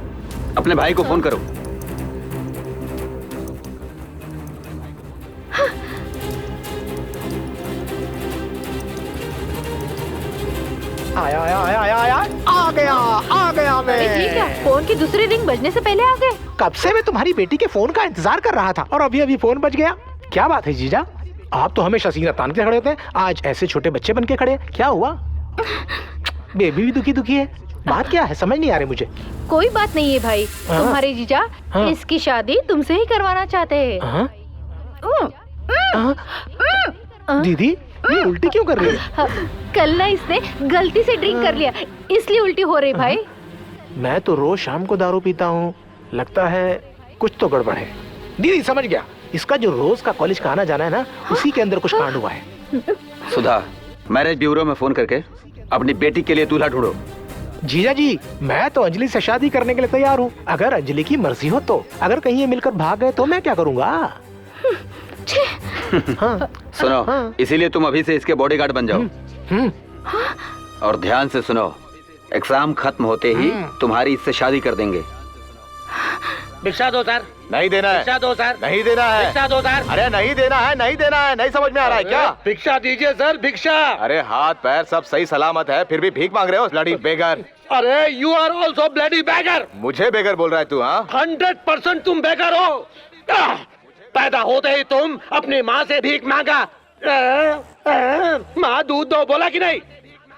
अपने भाई को फोन करो। आया आया आया आया आया आ गया मैं। ठीक है, फोन की दूसरी रिंग बजने से पहले आ गए। कब से मैं तुम्हारी बेटी के फोन का इंतजार कर रहा था और अभी अभी फोन बज गया। क्या बात है जीजा, आप तो हमेशा सीना तान के खड़े होते हैं, आज ऐसे छोटे बच्चे बन के खड़े हैं, क्या हुआ? बेबी भी दुखी दुखी है, बात क्या है समझ नहीं आ रही मुझे। कोई बात नहीं है भाई, तुम्हारे जीजा इसकी शादी तुमसे ही करवाना चाहते हैं। दीदी ये उल्टी क्यों कर रही है? कल ना इसने गलती से ड्रिंक कर लिया, इसलिए उल्टी हो रही भाई। मैं तो रोज शाम को दारू पीता हूँ, लगता है कुछ तो गड़बड़ है। दीदी समझ गया, इसका जो रोज का कॉलेज का आना जाना है ना, उसी के अंदर कुछ कांड हुआ है। सुधा, मैरिज ब्यूरो में फोन करके अपनी बेटी के लिए दूल्हा ढूंढो। जीजा जी, मैं तो अंजलि से शादी करने के लिए तैयार हूँ, अगर अंजलि की मर्जी हो तो। अगर कहीं ये मिलकर भाग गए तो मैं क्या करूँगा? सुनो, इसीलिए तुम अभी से इसके बॉडीगार्ड बन जाओ। और ध्यान से सुनो, एग्जाम खत्म होते ही तुम्हारी इससे शादी कर देंगे। भिक्षा दो सर। नहीं देना है। भिक्षा दो सर। नहीं देना है। भिक्षा दो सर। अरे नहीं देना है, नहीं देना है, नहीं समझ में आ रहा है क्या? भिक्षा दीजिए सर, भिक्षा। अरे हाथ पैर सब सही सलामत है, फिर भी भीख मांग रहे हो ब्लडी बेगर। अरे you are also bloody beggar. मुझे बेगर बोल रहा है तू? हाँ 100% तुम बेगर हो। पैदा होते ही तुम अपनी माँ से भीख मांगा। माँ दूध दो बोला कि नहीं?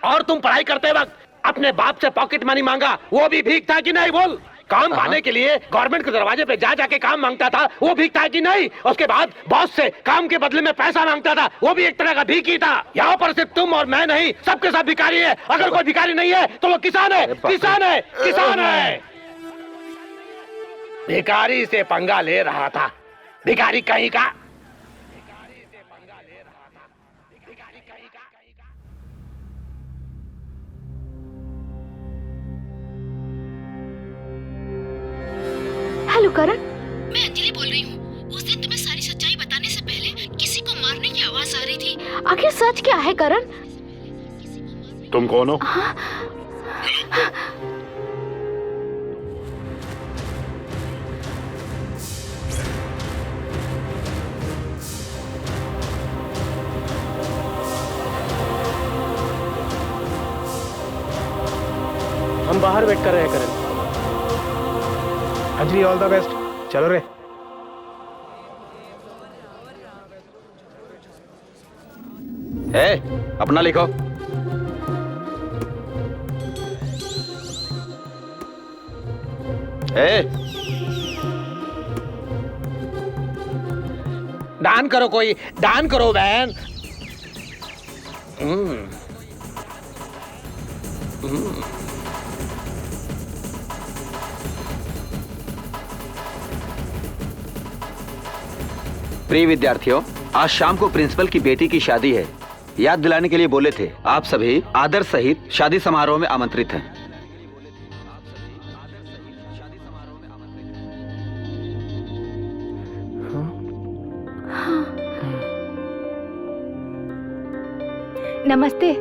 और तुम पढ़ाई करते वक्त अपने बाप से पॉकेट मनी मांगा, वो भी भीख था कि नहीं? बोल। काम पाने के लिए गवर्नमेंट के दरवाजे पे जा जाके काम मांगता था, वो भीख था कि नहीं? उसके बाद बॉस से काम के बदले में पैसा मांगता था, वो भी एक तरह का भीख ही था। यहाँ पर सिर्फ तुम और मैं नहीं, सबके सब भिखारी है। अगर कोई भिखारी नहीं है तो वो किसान है, किसान है, किसान है। भिखारी से पंगा ले रहा था, भिखारी कहीं का। हेलो करण, मैं अंजलि बोल रही हूँ। उस दिन तुम्हें सारी सच्चाई बताने से पहले किसी को मारने की आवाज आ रही थी। आखिर सच क्या है करण? तुम कौन हो? हम बाहर वेट कर रहे हैं Karan. Anjali all the best. चलो रे। अपना लिखो। दान करो, कोई दान करो बहन। प्रिय विद्यार्थियों, आज शाम को प्रिंसिपल की बेटी की शादी है। याद दिलाने के लिए बोले थे। आप सभी आदर सहित शादी समारोह में आमंत्रित हैं। नमस्ते।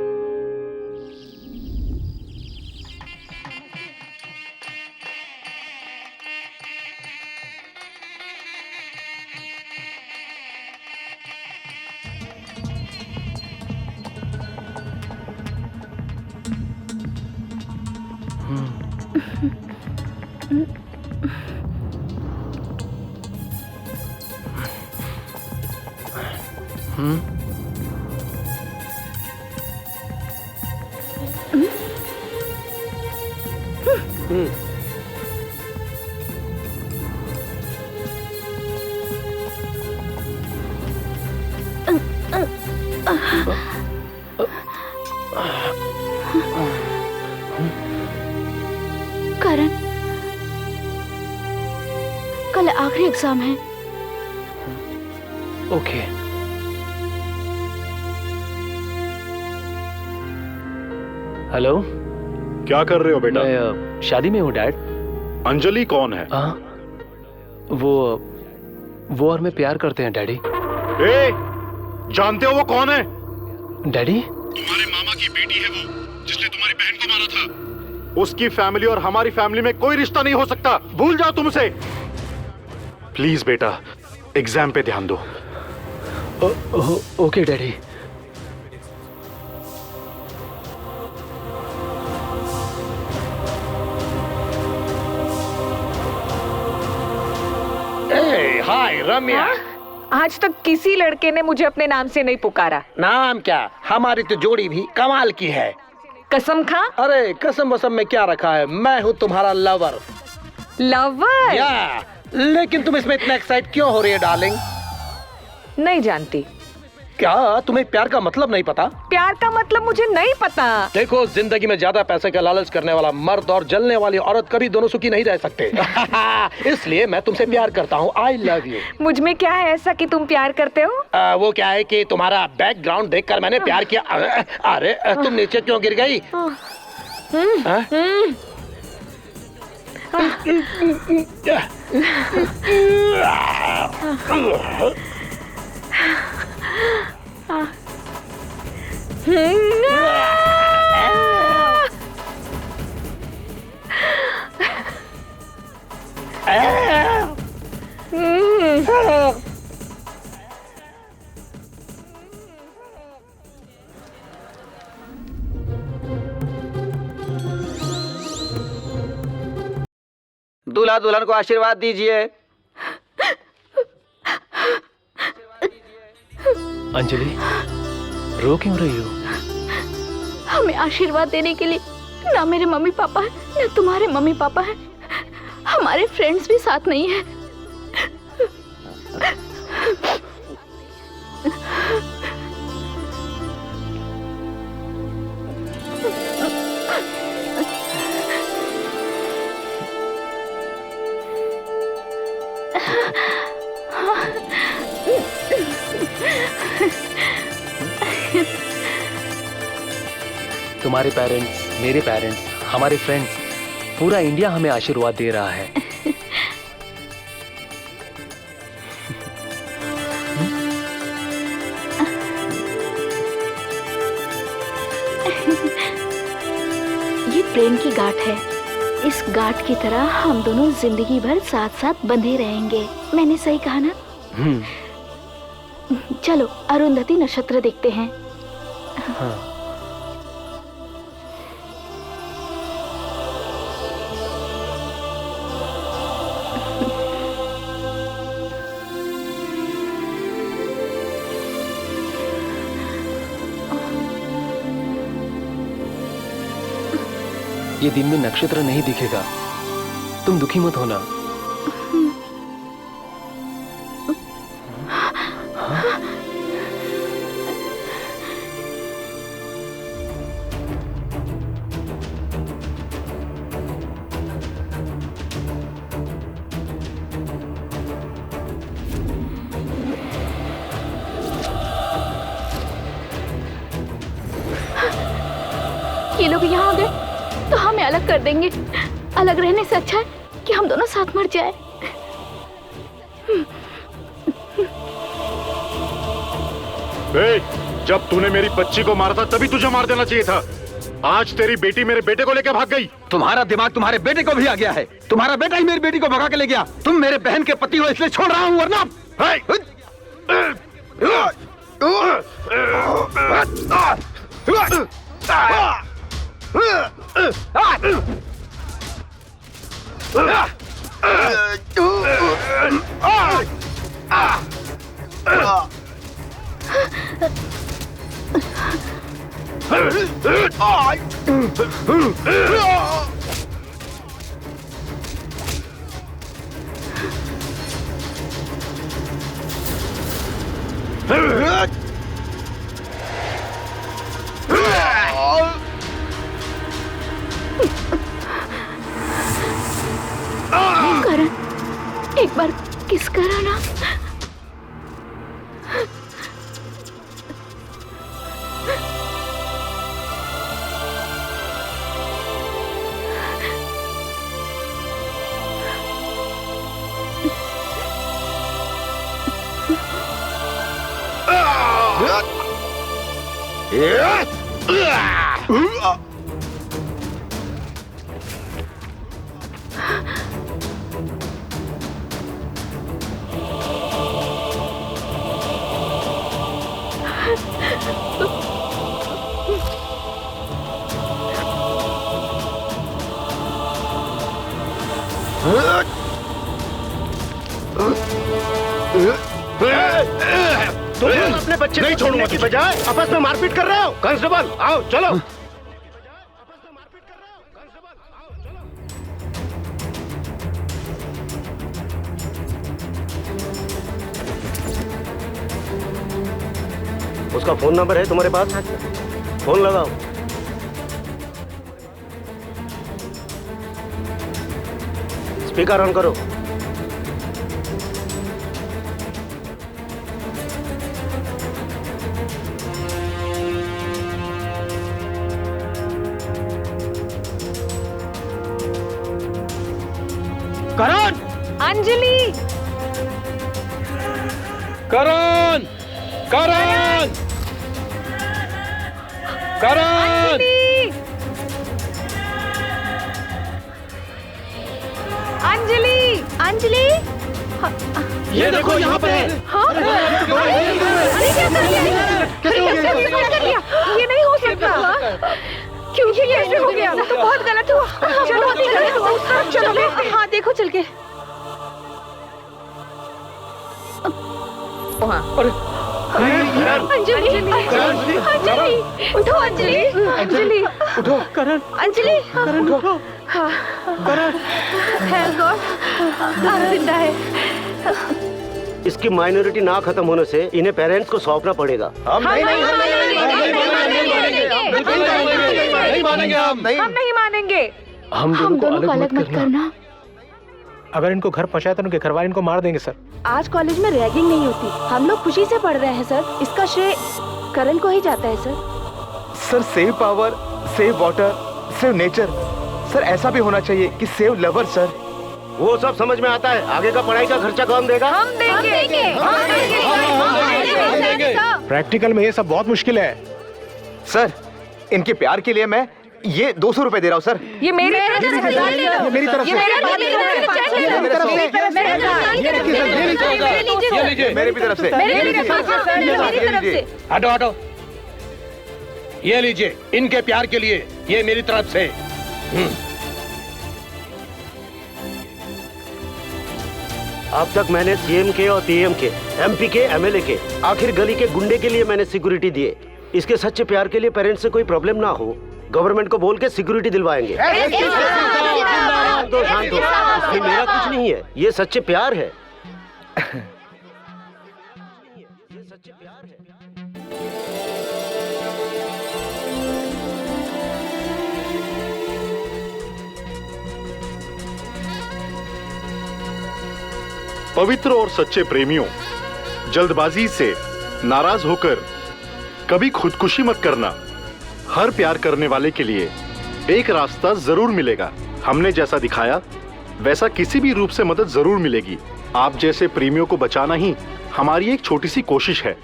करण, कल आखिरी एग्जाम है। ओके। हेलो, क्या कर रहे हो बेटा? मैं शादी में हूँ डैड। अंजलि कौन है? वो और मैं प्यार करते हैं डैडी। जानते हो वो कौन है? डैडी, तुम्हारे मामा की बेटी है वो, जिसने तुम्हारी बहन को मारा था। उसकी फैमिली और हमारी फैमिली में कोई रिश्ता नहीं हो सकता। भूल जाओ तुम उसे। प्लीज बेटा, एग्जाम पे ध्यान दो। Okay daddy. हाय रम्या। आज तक किसी लड़के ने मुझे अपने नाम से नहीं पुकारा। नाम क्या, हमारी तो जोड़ी भी कमाल की है। कसम खा। अरे कसम वसम में क्या रखा है, मैं हूँ तुम्हारा लवर। लवर? या, लेकिन तुम इसमें इतना एक्साइट क्यों हो रही है डार्लिंग? नहीं जानती। क्या तुम्हें प्यार का मतलब नहीं पता? प्यार का मतलब मुझे नहीं पता। देखो, जिंदगी में ज्यादा पैसे का लालच करने वाला मर्द और जलने वाली औरत कभी दोनों सुखी नहीं रह सकते। इसलिए मैं तुमसे प्यार करता हूँ। I love you. मुझ में क्या है ऐसा कि तुम प्यार करते हो? वो क्या है कि तुम्हारा बैकग्राउंड देखकर मैंने प्यार किया। अरे तुम नीचे क्यों गिर गई? दूल्हा दुल्हन को आशीर्वाद दीजिए। अंजलि, रो क्यों रही हो? हमें आशीर्वाद देने के लिए ना मेरे मम्मी पापा है, ना तुम्हारे मम्मी पापा है, हमारे फ्रेंड्स भी साथ नहीं है। तुम्हारे पेरेंट्स, मेरे पेरेंट्स, हमारे फ्रेंड्स, पूरा इंडिया हमें आशीर्वाद दे रहा है। ये प्रेम की गांठ है। इस गांठ की तरह हम दोनों जिंदगी भर साथ साथ बंधे रहेंगे। मैंने सही कहा ना? चलो अरुंधति नक्षत्र देखते हैं। हाँ। ये दिन में नक्षत्र नहीं दिखेगा, तुम दुखी मत होना। ये लोग यहाँ आ गए तो हमें अलग कर देंगे। अलग रहने से अच्छा है कि हम दोनों साथ मर जाए। जब तूने मेरी बच्ची को मारा था तभी तुझे मार देना चाहिए था। आज तेरी बेटी मेरे बेटे को लेकर भाग गई। तुम्हारा दिमाग तुम्हारे बेटे को भी आ गया है। तुम्हारा बेटा ही मेरी बेटी को भगा के ले गया। तुम मेरे बहन के पति हो इसलिए छोड़ रहा हूँ, वरना करण, एक बार किस करो ना। तुम अपने बच्चे नहीं छोड़ने की बजाय आपस में मारपीट कर रहे हो। कांस्टेबल आओ, चलो। उसका फोन नंबर है तुम्हारे पास? फोन लगाओ। स्पीकर ऑन करो। करण! अंजलि! करण! करण! करण! अंजलि! अंजलि! ये देखो यहाँ पे है। हाँ? अरे क्या कर लिया? ये नहीं हो सकता। क्यों ये कैसे हो गया? तो बहुत गलत हुआ। चलो चलो, हाँ देखो देखो चल के। अंजलि, अंजलि, उठो अंजलि, अंजलि, उठो करण, अंजलि, करण उठो, करण, आप जिंदा है। इसकी माइनॉरिटी ना खत्म होने से इन्हें पेरेंट्स को सौंपना पड़ेगा। हम नहीं मानेंगे, हम नहीं मानेंगे। हम दोनों को अलग मत करना। अगर इनको घर पहुंचाए तो उनके घर वाले इनको मार देंगे सर। आज कॉलेज में रैगिंग नहीं होती, हम लोग खुशी से पढ़ रहे हैं सर। इसका श्रेय करण को ही जाता है sir. Sir save power, save water, save nature. Sir ऐसा भी होना चाहिए कि सेव लवर सर। वो सब समझ में आता है, आगे का पढ़ाई का खर्चा कौन देगा? हम देंगे। प्रैक्टिकल में ये सब बहुत मुश्किल है सर। इनके प्यार के लिए मैं ये 200 रुपए दे रहा हूँ सर। ये मेरी तरफ से, ये मेरी तरफ से, मेरी भी तरफ से। हटो हटो, ये लीजिए इनके प्यार के लिए, ये मेरी तरफ से। अब तक मैंने सीएम के और पीएम के, एमपी के, एमएलए के, आखिर गली के गुंडे के लिए मैंने सिक्योरिटी दिए। इसके सच्चे प्यार के लिए पेरेंट्स से कोई प्रॉब्लम ना हो, गवर्नमेंट को बोल के सिक्योरिटी दिलवाएंगे। शांत हो, शांत हो। इसमें मेरा कुछ नहीं है, ये सच्चे प्यार है। पवित्र और सच्चे प्रेमियों, जल्दबाजी से नाराज होकर कभी खुदकुशी मत करना। हर प्यार करने वाले के लिए एक रास्ता जरूर मिलेगा। हमने जैसा दिखाया वैसा किसी भी रूप से मदद जरूर मिलेगी। आप जैसे प्रेमियों को बचाना ही हमारी एक छोटी सी कोशिश है।